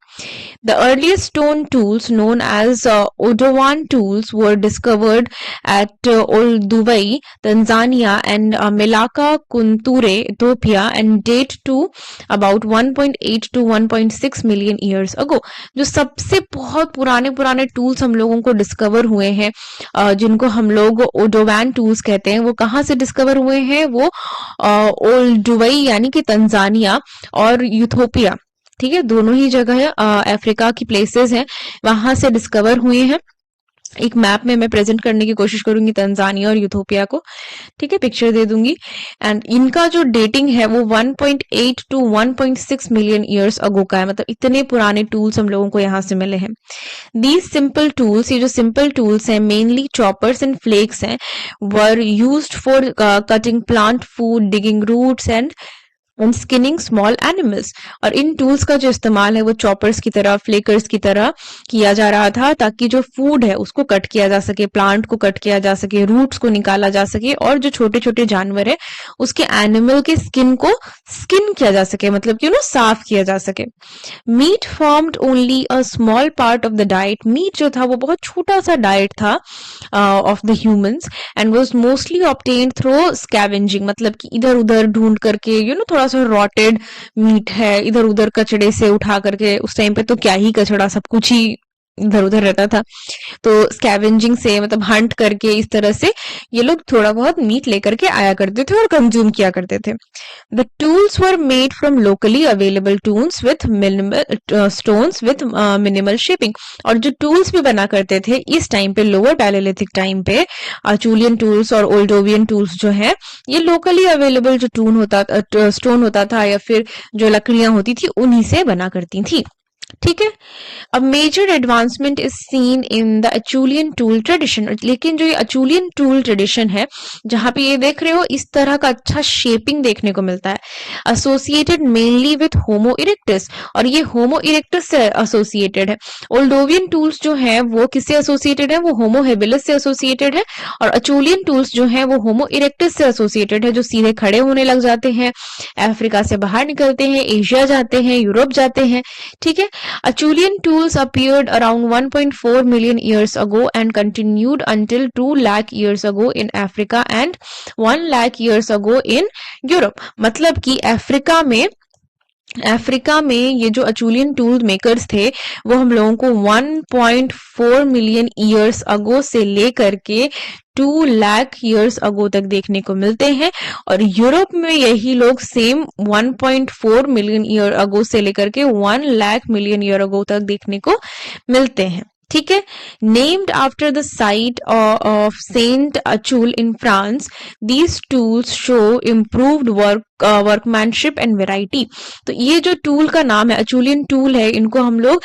The earliest stone tools known as Oldowan tools were discovered at Olduvai Tanzania and Melka Kunture Ethiopia and date to about 1.8 to 1.6 million years ago. जो सबसे बहुत पुराने टूल्स हम लोगों को डिस्कवर हुए हैं, जिनको हम लोग ओडोवान टूल्स कहते हैं, वो कहाँ से डिस्कवर हुए हैं? वो ओल्डुवई यानी कि तंजानिया और यूथोपिया, ठीक है, दोनों ही जगह अफ्रीका की प्लेसेस हैं, वहां से डिस्कवर हुए हैं। एक मैप में मैं प्रेजेंट करने की कोशिश करूंगी तंजानिया और यूथोपिया को, ठीक है, पिक्चर दे दूंगी। एंड इनका जो डेटिंग है वो 1.8 to 1.6 मिलियन ईयर्स अगो का है। मतलब इतने पुराने टूल्स हम लोगों को यहाँ से मिले हैं। दीज सिंपल टूल्स, ये जो सिंपल टूल्स हैं, मेनली चॉपर्स एंड फ्लेक्स हैं, were used for cutting plant food, digging roots and and skinning small animals. और इन टूल्स का जो इस्तेमाल है वो चॉपर्स की तरह, फ्लेकर्स की तरह किया जा रहा था, ताकि जो फूड है उसको कट किया जा सके, प्लांट को कट किया जा सके, रूट्स को निकाला जा सके, और जो छोटे छोटे जानवर है उसके एनिमल के स्किन को स्किन किया जा सके, मतलब कि साफ किया जा सके। Meat formed only a small part of the diet. Meat जो था वो बहुत छोटा सा डाइट था of the humans, and was mostly obtained through scavenging, मतलब कि इधर उधर ढूंढ करके, थोड़ा सा रॉटेड मीट है, इधर उधर कचड़े से उठा करके, उस टाइम पे तो क्या ही कचड़ा, सब कुछ ही इधर उधर रहता था, तो स्कैवेंजिंग से, मतलब हंट करके, इस तरह से ये लोग थोड़ा बहुत मीट लेकर के आया करते थे और कंज्यूम किया करते थे। The tools were made from locally available tools with minimal stones with minimal shaping. और जो टूल्स भी बना करते थे इस टाइम पे, लोअर पैलेलिथिक टाइम पे, अचूलियन टूल्स और ओल्डोवियन टूल्स जो है, ये लोकली अवेलेबल जो स्टोन होता था या फिर जो लकड़ियां होती थी उन्हीं से बना करती थी। ठीक है। अब major advancement is seen in the Acheulian tool tradition. लेकिन जो ये अचूलियन टूल ट्रेडिशन है, जहां पे ये देख रहे हो इस तरह का अच्छा शेपिंग देखने को मिलता है, associated mainly with Homo erectus, और ये होमो इरेक्टस से एसोसिएटेड है। ओल्डोवियन टूल्स जो है वो किससे एसोसिएटेड है? वो होमो हेबिलिस से एसोसिएटेड है। और अचूलियन टूल्स जो है वो होमो इरेक्टस से एसोसिएटेड है, जो सीधे खड़े होने लग जाते हैं, अफ्रीका से बाहर निकलते हैं, एशिया जाते हैं, यूरोप जाते हैं। ठीक है। Acheulean tools appeared around 1.4 million years ago and continued until 2 lakh years ago in Africa and 1 lakh years ago in Europe। मतलब कि अफ्रीका में ये जो अचूलियन टूल मेकर्स थे वो हम लोगों को 1.4 मिलियन ईयर्स अगो से लेकर के 2 लाख ईयर्स अगो तक देखने को मिलते हैं। और यूरोप में यही लोग सेम 1.4 मिलियन ईयर अगो से लेकर के 1 लाख मिलियन ईयर अगो तक देखने को मिलते हैं। ठीक है। Named after the site of Saint Acheul in France, these tools show improved workmanship and variety. तो ये जो टूल का नाम है, अचूलियन टूल है, इनको हम लोग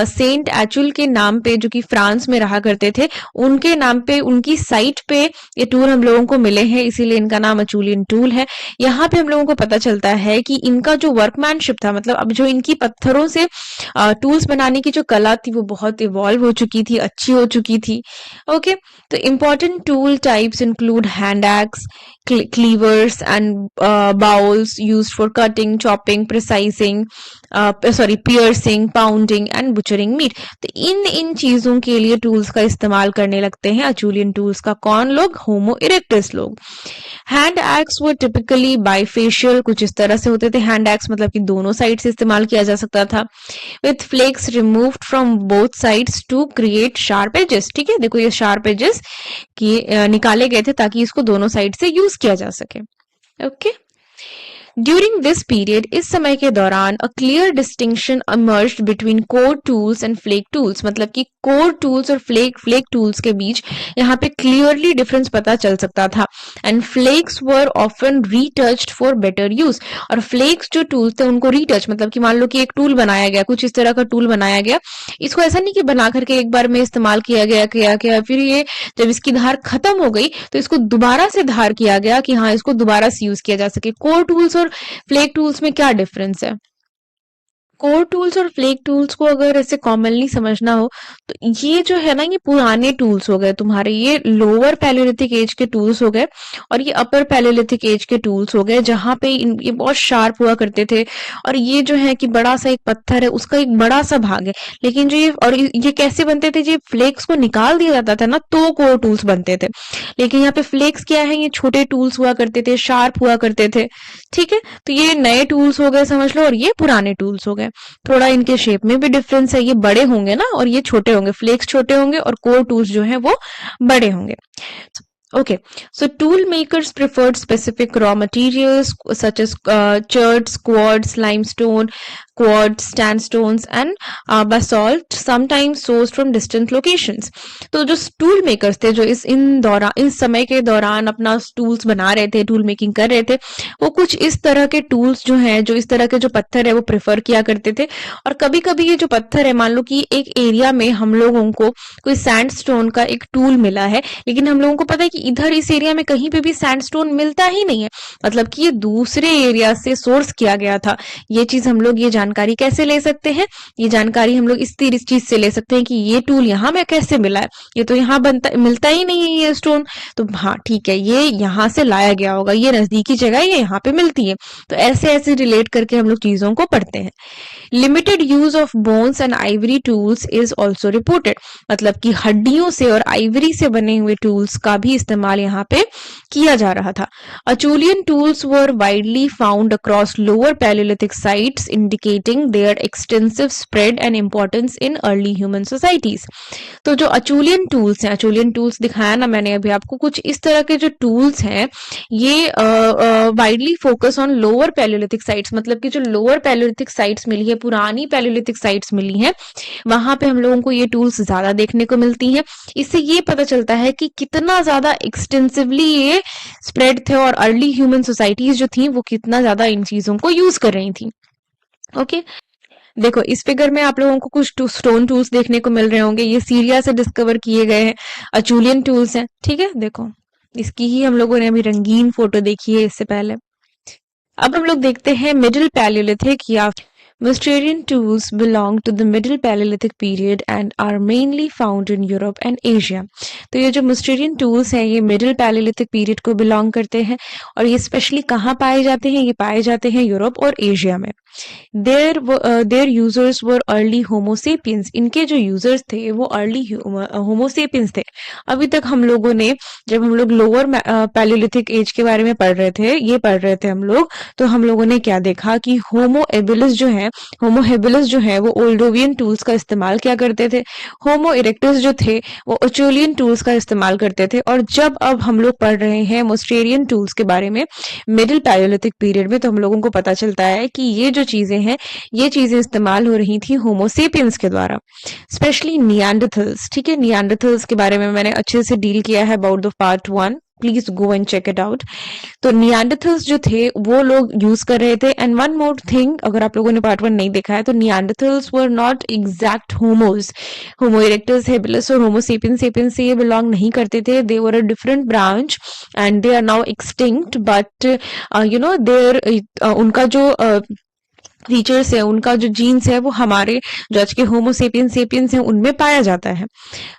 सेंट एचुल के नाम पे, जो कि फ्रांस में रहा करते थे, उनके नाम पे, उनकी साइट पे ये टूल हम लोगों को मिले हैं, इसीलिए इनका नाम अचूलियन टूल है। यहाँ पे हम लोगों को पता चलता है कि इनका जो वर्कमैनशिप था, मतलब अब जो इनकी पत्थरों से टूल्स बनाने की जो कला थी वो बहुत इवॉल्व हो चुकी थी, अच्छी हो चुकी थी। ओके। तो important tool types include hand axe, cleavers and bowls used for cutting, chopping, piercing, pounding and butchering meat। तो इन चीजों के लिए टूल्स का इस्तेमाल करने लगते हैं अचूलियन टूल्स का कौन लोग? होमो इरेक्टस लोग। हैंड एक्स वो टिपिकली बाइफेशियल, कुछ इस तरह से होते थे। हैंड एक्स मतलब कि दोनों साइड से इस्तेमाल किया जा सकता था। With flakes removed from both sides to create sharp edges. ठीक है, देखो ये शार्प एजेस निकाले गए थे ताकि इसको दोनों साइड से यूज किया जा सके। ओके। ड्यूरिंग दिस पीरियड, इस समय के दौरान, a clear distinction emerged between core tools and flake tools. मतलब कि कोर टूल्स और फ्लेक टूल्स के बीच यहाँ पे क्लियरली डिफरेंस पता चल सकता था। And flakes were often retouched for better use. और फ्लेक्स जो टूल्स थे उनको रीटच, मतलब कि मान लो कि एक टूल बनाया गया, कुछ इस तरह का टूल बनाया गया, इसको ऐसा नहीं कि बना करके एक बार में इस्तेमाल किया गया, फिर ये जब इसकी धार खत्म हो गई तो इसको दोबारा से धार किया गया कि हाँ इसको दोबारा से यूज किया जा सके। कोर टूल्स और फ्लेक टूल्स में क्या डिफरेंस है? कोर टूल्स और फ्लेक टूल्स को अगर ऐसे कॉमनली समझना हो तो ये जो है ना, ये पुराने टूल्स हो गए तुम्हारे, ये लोअर पैलेलिथिक एज के टूल्स हो गए, और ये अपर पैलेलिथिक एज के टूल्स हो गए, जहां पे ये बहुत शार्प हुआ करते थे। और ये जो है कि बड़ा सा एक पत्थर है, उसका एक बड़ा सा भाग है, लेकिन जो ये कैसे बनते थे? जो फ्लेक्स को निकाल दिया जाता था ना तो कोर टूल्स बनते थे। लेकिन यहाँ पे फ्लेक्स क्या है? ये छोटे टूल्स हुआ करते थे, शार्प हुआ करते थे। ठीक है, तो ये नए टूल्स हो गए समझ लो, और ये पुराने टूल्स हो गए। थोड़ा इनके शेप में भी डिफरेंस है, ये बड़े होंगे ना और ये छोटे होंगे, फ्लेक्स छोटे होंगे और कोर टूल्स जो है वो बड़े होंगे। Okay, so tool makers preferred specific raw materials such as cherts, quartz, limestone, quartz, sandstones and basalt, sometimes sourced from distant locations। तो जो टूल मेकर्स थे, जो इस समय के दौरान अपना टूल्स बना रहे थे, टूल मेकिंग कर रहे थे, वो कुछ इस तरह के टूल्स जो हैं, जो इस तरह के जो पत्थर है वो प्रेफर किया करते थे। और कभी कभी ये जो पत्थर है, मान लो कि एक एरिया में हम लोगों को कोई सैंडस्टोन का एक टूल मिला है, लेकिन हम लोगों को पता है कि कि इधर इस एरिया में कहीं पे भी सैंडस्टोन मिलता ही नहीं है, मतलब कि ये दूसरे एरिया से सोर्स किया गया था। ये चीज हम लोग ये जानकारी कैसे ले सकते हैं, ये जानकारी हम लोग इस चीज से ले सकते हैं कि ये टूल यहाँ में कैसे मिला है, ये तो यहाँ बनता मिलता ही नहीं है ये स्टोन, तो हाँ ठीक है ये यहाँ से लाया गया होगा, ये नजदीकी जगह ये यहाँ पे मिलती है। तो ऐसे ऐसे रिलेट करके हम लोग चीजों को पढ़ते हैं। Limited use of bones and Ivory tools is also reported, मतलब कि हड्डियों से और आइवरी से बने हुए टूल्स का भी इस्तेमाल यहाँ पे किया जा रहा था। Acheulean tools were widely found across lower Paleolithic sites, indicating their extensive spread and importance in early human societies. तो जो Acheulean tools हैं, Acheulean tools दिखाया ना मैंने अभी आपको, कुछ इस तरह के जो tools हैं ये widely focus on lower Paleolithic sites, मतलब कि जो lower Paleolithic sites मिली है, पुरानी Paleolithic sites मिली हैं, वहां पे हम लोगों को ये टूल्स ज्यादा देखने को मिलती हैं। इससे ये पता चलता है कि कितना ज्यादा एक्सटेंसिवली ये स्प्रेड थे और अर्ली ह्यूमन सोसाइटीज जो थी वो कितना ज्यादा इन चीजों को यूज कर रही थी। ओके देखो इस फिगर में आप लोगों को कुछ स्टोन टूल्स देखने को मिल रहे होंगे, ये सीरिया से डिस्कवर किए गए हैं अचूलियन टूल्स हैं। ठीक है, देखो इसकी ही हम लोगों ने अभी रंगीन फोटो देखी है इससे पहले। अब हम लोग देखते हैं मिडिल पैलियोलिथिक या Mousterian tools belong to the Middle Paleolithic period and are mainly found in Europe and Asia. तो ये जो Mousterian tools हैं ये Middle Paleolithic period को belong करते हैं और ये स्पेशली कहाँ पाए जाते हैं, ये पाए जाते हैं यूरोप और एशिया में। Their users were early Homo sapiens. इनके जो users थे वो early Homo sapiens थे। अभी तक हम लोगों ने जब हम लोग लोअर पैलियोलिथिक एज के बारे में पढ़ रहे थे हम लोग, तो हम लोगों ने क्या देखा कि होमो हेबिलिस जो है वो ओल्डोवियन टूल्स का इस्तेमाल क्या करते थे, होमो इरेक्टस जो थे वो अचूलियन टूल्स का इस्तेमाल करते थे। और जब अब हम लोग पढ़ रहे हैं मोस्टेरियन टूल्स के बारे में मिडिल पैलियोलिथिक पीरियड में, तो हम लोगों को पता चलता है कि ये जो चीजें हैं ये चीजें इस्तेमाल हो रही थी होमो सेपियंस के द्वारा, स्पेशली निएंडरथल्स। ठीक है, निएंडरथल्स के बारे में मैंने अच्छे से डील किया है about the part 1, please go and check it out. तो निएंडरथल्स जो थे वो लोग यूज कर रहे थे। एंड वन मोर थिंग, अगर आप लोगों ने पार्ट 1 नहीं देखा है तो Neanderthals were not exact homos, Homo erectus, habilis और होमो सेपियंस से ये बिलोंग नहीं करते थे। They were a different branch and they are now extinct, but you know there उनका जो फीचर्स है, उनका जो जीन्स है वो हमारे जो आज के होमो सेपियंस हैं उनमें पाया जाता है।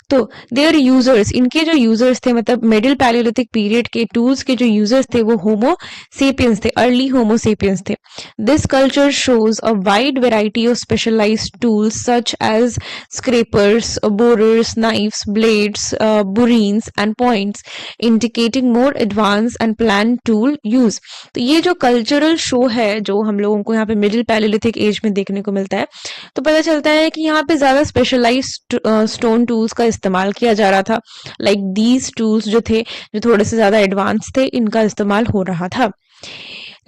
तो देयर यूजर्स, इनके जो यूजर्स थे मतलब मिडिल पैलियोलिथिक पीरियड के टूल्स के जो यूजर्स थे वो होमो सेपियंस थे, अर्ली होमो सेपियंस थे। This culture shows a wide variety of specialised tools such as scrapers, borers, knifes, blades, burins and points, indicating more advance and plan tool use. तो ये जो cultural show है जो हम लोगों को यहाँ पे मिडिल पैलियोलिथिक एज में देखने को मिलता है, तो पता चलता है कि यहाँ पे ज्यादा स्पेशलाइज्ड स्टोन टूल्स का इस्तेमाल किया जा रहा था। लाइक दीज टूल्स जो थे जो थोड़े से ज्यादा एडवांस थे, इनका इस्तेमाल हो रहा था।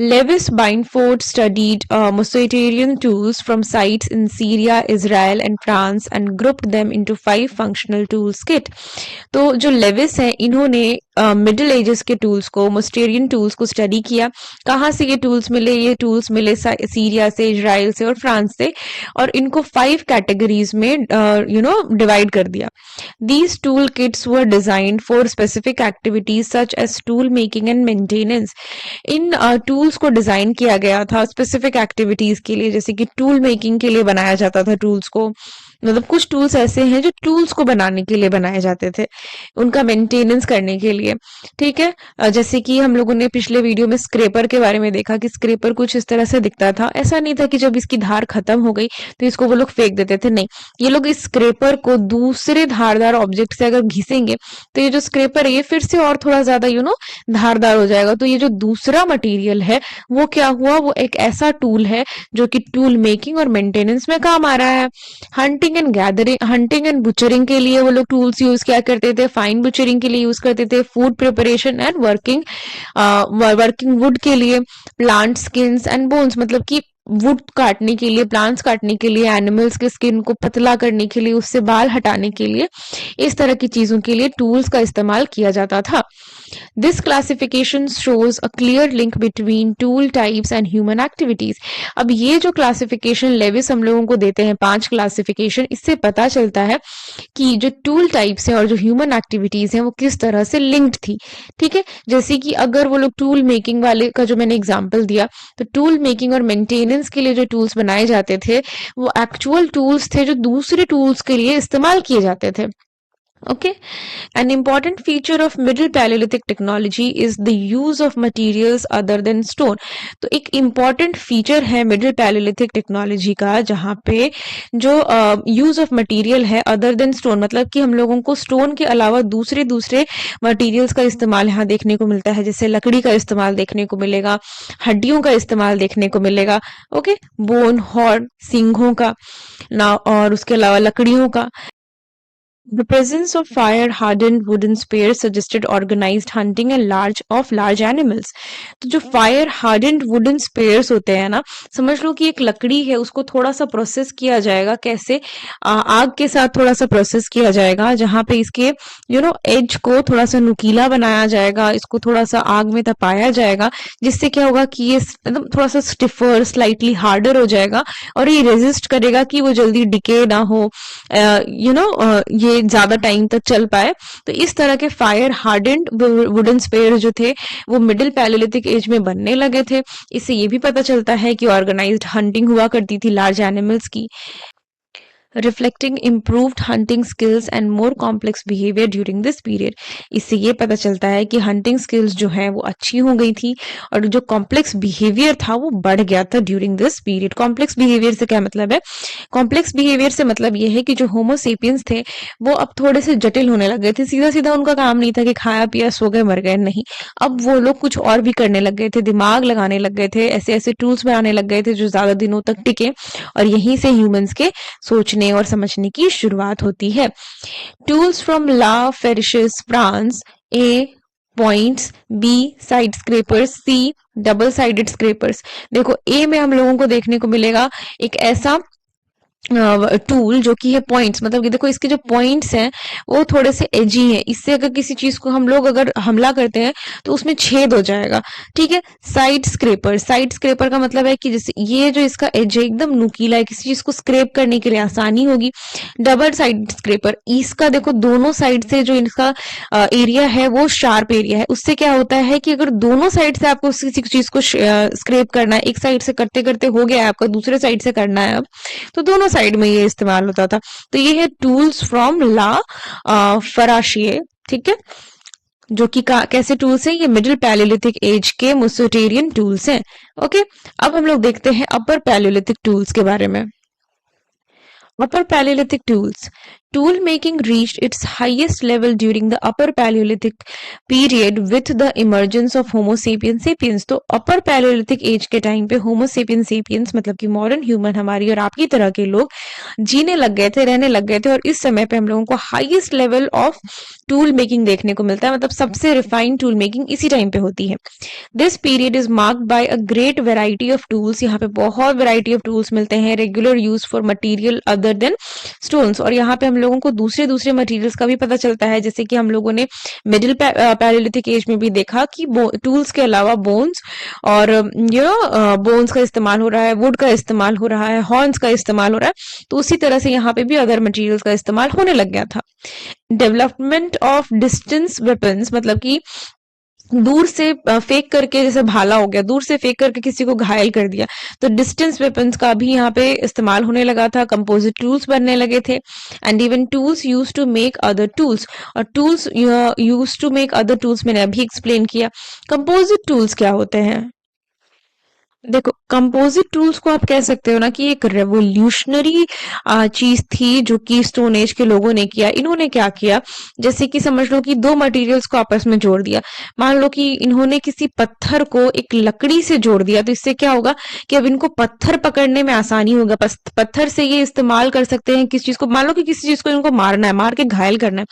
Lewis Bineford studied Mousterian tools from sites in Syria, Israel and France and grouped them into 5 functional tools kit. तो जो लेविस है इन्होंने मिडिल एजेस के टूल्स को, मोस्टेरियन टूल्स को स्टडी किया। कहाँ से ये टूल्स मिले? ये टूल्स मिले सीरिया से, इजराइल से और फ्रांस से, और इनको 5 कैटेगरीज में डिवाइड कर दिया। These tool kits were designed for specific activities such as tool making and maintenance. In tools को डिजाइन किया गया था स्पेसिफिक एक्टिविटीज के लिए, जैसे कि टूल मेकिंग के लिए बनाया जाता था टूल्स को। मतलब कुछ टूल्स ऐसे हैं जो टूल्स को बनाने के लिए बनाए जाते थे, उनका मेंटेनेंस करने के लिए। ठीक है, जैसे कि हम लोगों ने पिछले वीडियो में स्क्रैपर के बारे में देखा कि स्क्रैपर कुछ इस तरह से दिखता था। ऐसा नहीं था कि जब इसकी धार खत्म हो गई तो इसको वो लोग फेंक देते थे, नहीं, ये लोग इस स्क्रैपर को दूसरे धारदार ऑब्जेक्ट से अगर घिसेंगे तो ये जो स्क्रैपर है ये फिर से और थोड़ा ज्यादा धारदार हो जाएगा। तो ये जो दूसरा मटेरियल है वो क्या हुआ, वो एक ऐसा टूल है जो कि टूल मेकिंग और मेंटेनेंस में काम आ रहा है। हंटिंग एंड बुचरिंग के लिए वो लोग टूल्स यूज क्या करते थे, फाइन बुचरिंग के लिए यूज करते थे, food preparation and working would के लिए, प्लांट स्किन्स एंड बोन्स, मतलब कि वुड काटने के लिए, प्लांट्स काटने के लिए, एनिमल्स के स्किन को पतला करने के लिए, उससे बाल हटाने के लिए, इस तरह की चीजों के लिए टूल्स का इस्तेमाल किया जाता था। This classification shows a clear link between tool types and human activities. अब ये जो क्लासिफिकेशन लेविस हम लोगों को देते हैं, 5 क्लासिफिकेशन, इससे पता चलता है कि जो टूल टाइप्स हैं और जो ह्यूमन एक्टिविटीज हैं वो किस तरह से लिंक्ड थी। ठीक है, जैसे कि अगर वो लोग टूल मेकिंग वाले का जो मैंने एग्जांपल दिया, तो टूल मेकिंग और मेंटेनेंस के लिए जो टूल्स बनाए जाते थे वो एक्चुअल टूल्स थे जो दूसरे टूल्स के लिए इस्तेमाल किए जाते थे। Okay, an important feature of Middle Paleolithic technology is the use of materials other than stone. तो एक important feature है Middle Paleolithic technology का, जहाँ पे जो use of material है other than stone, मतलब कि हम लोगों को stone के अलावा दूसरे materials का इस्तेमाल यहाँ देखने को मिलता है। जैसे लकड़ी का इस्तेमाल देखने को मिलेगा, हड्डियों का इस्तेमाल देखने को मिलेगा, ओके, बोन, हॉर्न, सींगों का ना, और उसके अलावा लकड़ियों का। The presence of fire-hardened wooden spears suggested organized hunting and large animals. तो जो fire-hardened wooden spears होते हैं ना, समझ लो कि एक लकड़ी है, उसको थोड़ा सा प्रोसेस किया जाएगा। कैसे? आग के साथ थोड़ा सा प्रोसेस किया जाएगा, जहाँ पे इसके एज को थोड़ा सा नुकीला बनाया जाएगा, इसको थोड़ा सा आग में तपाया जाएगा, जिससे क्या होगा कि ये एकदम थोड़ा सा स्टिफर, स्लाइटली हार्डर हो जाएगा और ये रेजिस्ट करेगा कि वो जल्दी डिके ना हो, ये ज्यादा टाइम तक चल पाए। तो इस तरह के फायर हार्डेंड वुडन स्पेयर जो थे वो मिडिल पैलेलिथिक एज में बनने लगे थे। इससे ये भी पता चलता है कि ऑर्गेनाइज्ड हंटिंग हुआ करती थी लार्ज एनिमल्स की, reflecting improved hunting skills and more complex behaviour during this period. इससे ये पता चलता है कि हंटिंग स्किल्स जो है वो अच्छी हो गई थी और जो कॉम्प्लेक्स बिहेवियर था वो बढ़ गया था during this period. Complex behaviour से क्या मतलब है? कॉम्प्लेक्स बिहेवियर से मतलब ये है कि जो होमोसेपियंस थे वो अब थोड़े से जटिल होने लग गए थे। सीधा सीधा उनका काम नहीं था कि खाया पिया सो गए मर गए, नहीं, अब वो लोग कुछ और भी करने लग गए थे, दिमाग लगाने लग गए थे, ऐसे ऐसे टूल्स बनाने लग गए थे जो ज्यादा दिनों तक टिके, और यहीं से ह्यूमंस के सोचने और समझने की शुरुआत होती है। Tools from La Ferrassie France, A points, B side scrapers, C double sided scrapers. देखो ए में हम लोगों को देखने को मिलेगा एक ऐसा टूल जो कि है पॉइंट्स, मतलब कि देखो इसके जो पॉइंट्स हैं वो थोड़े से एजी हैं, इससे अगर किसी चीज को हम लोग अगर हमला करते हैं तो उसमें छेद हो जाएगा। ठीक है, साइड स्क्रेपर, साइड स्क्रेपर का मतलब है कि जैसे ये जो इसका एज है एकदम नुकीला है, किसी चीज को स्क्रेप करने के लिए आसानी होगी। डबल साइड स्क्रेपर, इसका देखो दोनों साइड से जो इसका एरिया है वो शार्प एरिया है, उससे क्या होता है कि अगर दोनों साइड से आपको किसी चीज को स्क्रेप करना है, एक साइड से करते करते हो गया है आपका, दूसरे साइड से करना है अब, तो दोनों साइड में ये इस्तेमाल होता था। तो ये है टूल्स फ्रॉम ला फराशिए। ठीक है, जो कि कैसे टूल्स हैं? ये मिडिल पैलेलिथिक एज के मोसोटेरियन टूल्स हैं। ओके, अब हम लोग देखते हैं अपर पैलेलिथिक टूल्स के बारे में। Upper Paleolithic tools. Tool making reached its highest level during the Upper Paleolithic period with the emergence of Homo sapiens sapiens. तो Upper Paleolithic age के टाइम पे Homo sapiens sapiens मतलब कि मॉडर्न ह्यूमन हमारी और आपकी तरह के लोग जीने लग गए थे, रहने लग गए थे, और इस समय पे हम लोगों को highest level of tool making देखने को मिलता है, मतलब सबसे रिफाइंड टूल मेकिंग इसी टाइम पे होती है। This period is marked by a great variety of tools. यहाँ पे बहुत वेराइटी ऑफ टूल्स मिलते हैं, regular use for material other than stones, और यहाँ पे हम लोगों को दूसरे मटेरियल्स का भी पता चलता है, जैसे कि हम लोगों ने मिडिल पैलेलिथिक एज में भी देखा कि टूल्स के अलावा बोन्स और बोन्स का इस्तेमाल हो रहा है, वुड का इस्तेमाल हो रहा है, हॉर्न्स का इस्तेमाल हो रहा है, तो उसी तरह से यहाँ पे भी अदर मटेरियल्स का इस्तेमाल होने लग गया था। डेवलपमेंट ऑफ डिस्टेंस वेपन्स, मतलब कि दूर से फेंक करके, जैसे भाला हो गया, दूर से फेंक करके किसी को घायल कर दिया, तो डिस्टेंस वेपन्स का भी यहाँ पे इस्तेमाल होने लगा था। कंपोजिट टूल्स बनने लगे थे, and even tools use to make other tools, और tools use to make other tools मैंने अभी एक्सप्लेन किया। कंपोजिट टूल्स क्या होते हैं? देखो, कंपोजिट टूल्स को आप कह सकते हो ना कि एक रेवोल्यूशनरी चीज थी जो कि स्टोन एज के लोगों ने किया। इन्होंने क्या किया, जैसे कि समझ लो कि दो मटेरियल्स को आपस में जोड़ दिया। मान लो कि इन्होंने किसी पत्थर को एक लकड़ी से जोड़ दिया, तो इससे क्या होगा कि अब इनको पत्थर पकड़ने में आसानी होगा। पत्थर से ये इस्तेमाल कर सकते हैं किस चीज को, मान लो कि किसी चीज को इनको मारना है, मार के घायल करना है,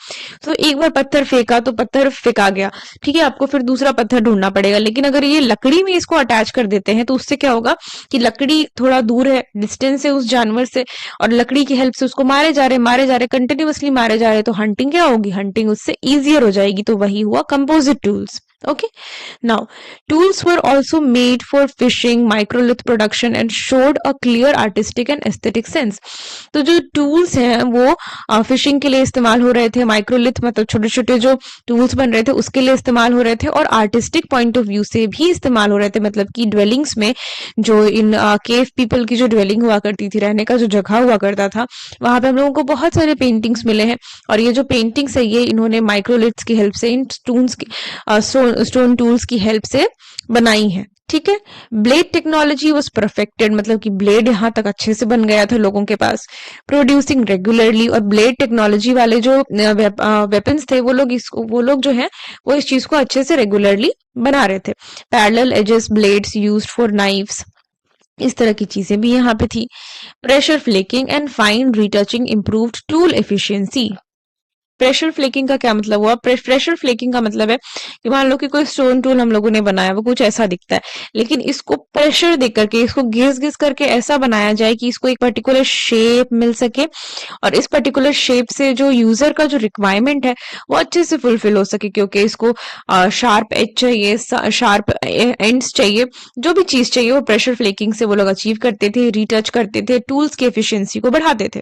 तो एक बार पत्थर फेंका तो पत्थर फेंका गया, ठीक है, आपको फिर दूसरा पत्थर ढूंढना पड़ेगा। लेकिन अगर ये लकड़ी में इसको अटैच कर देते हैं तो उससे क्या होगा कि लकड़ी थोड़ा दूर है, डिस्टेंस है उस जानवर से, और लकड़ी की हेल्प से उसको मारे जा रहे कंटिन्यूअसली मारे जा रहे, तो हंटिंग क्या होगी, हंटिंग उससे ईजियर हो जाएगी। तो वही हुआ composite tools. Okay, now tools were also made for fishing, microlith production and showed a clear artistic and aesthetic sense. तो जो टूल्स हैं वो फिशिंग के लिए इस्तेमाल हो रहे थे, माइक्रोलिथ मतलब छोटे छोटे जो टूल्स बन रहे थे उसके लिए इस्तेमाल हो रहे थे, और आर्टिस्टिक पॉइंट ऑफ व्यू से भी इस्तेमाल हो रहे थे। मतलब कि ड्वेलिंग्स में जो इन केव पीपल की जो ड्वेलिंग हुआ करती थी, रहने का जो जगह हुआ करता था, वहां पे हम लोगों को बहुत सारे पेंटिंग्स मिले हैं, और ये जो पेंटिंग्स है ये इन्होंने माइक्रोलिथ्स की हेल्प से, इन स्टोन टूल्स की हेल्प से बनाई है। ठीक है, ब्लेड टेक्नोलॉजी वाज परफेक्टेड, मतलब कि ब्लेड यहां तक अच्छे से बन गया था लोगों के पास। प्रोड्यूसिंग रेगुलरली, और ब्लेड टेक्नोलॉजी वाले जो वेपन्स थे वो लोग जो है वो इस चीज को अच्छे से रेगुलरली बना रहे थे। Parallel edges blades used for knives, इस तरह की चीजें भी यहाँ पे थी। Pressure flaking and fine retouching improved tool efficiency. Pressure flaking का क्या मतलब हुआ? प्रेशर फ्लेकिंग का मतलब है कि मान लो कि कोई स्टोन टूल हम लोगों ने बनाया, वो कुछ ऐसा दिखता है, लेकिन इसको प्रेशर दे करके, इसको घिस घिस करके ऐसा बनाया जाए कि इसको एक पर्टिकुलर शेप मिल सके, और इस पर्टिकुलर शेप से जो यूजर का जो रिक्वायरमेंट है वो अच्छे से फुलफिल हो सके, क्योंकि इसको शार्प एज चाहिए, शार्प एंड्स चाहिए, जो भी चीज चाहिए वो प्रेशर फ्लेकिंग से वो लोग अचीव करते थे, रीटच करते थे, टूल्स की एफिशिएंसी को बढ़ाते थे।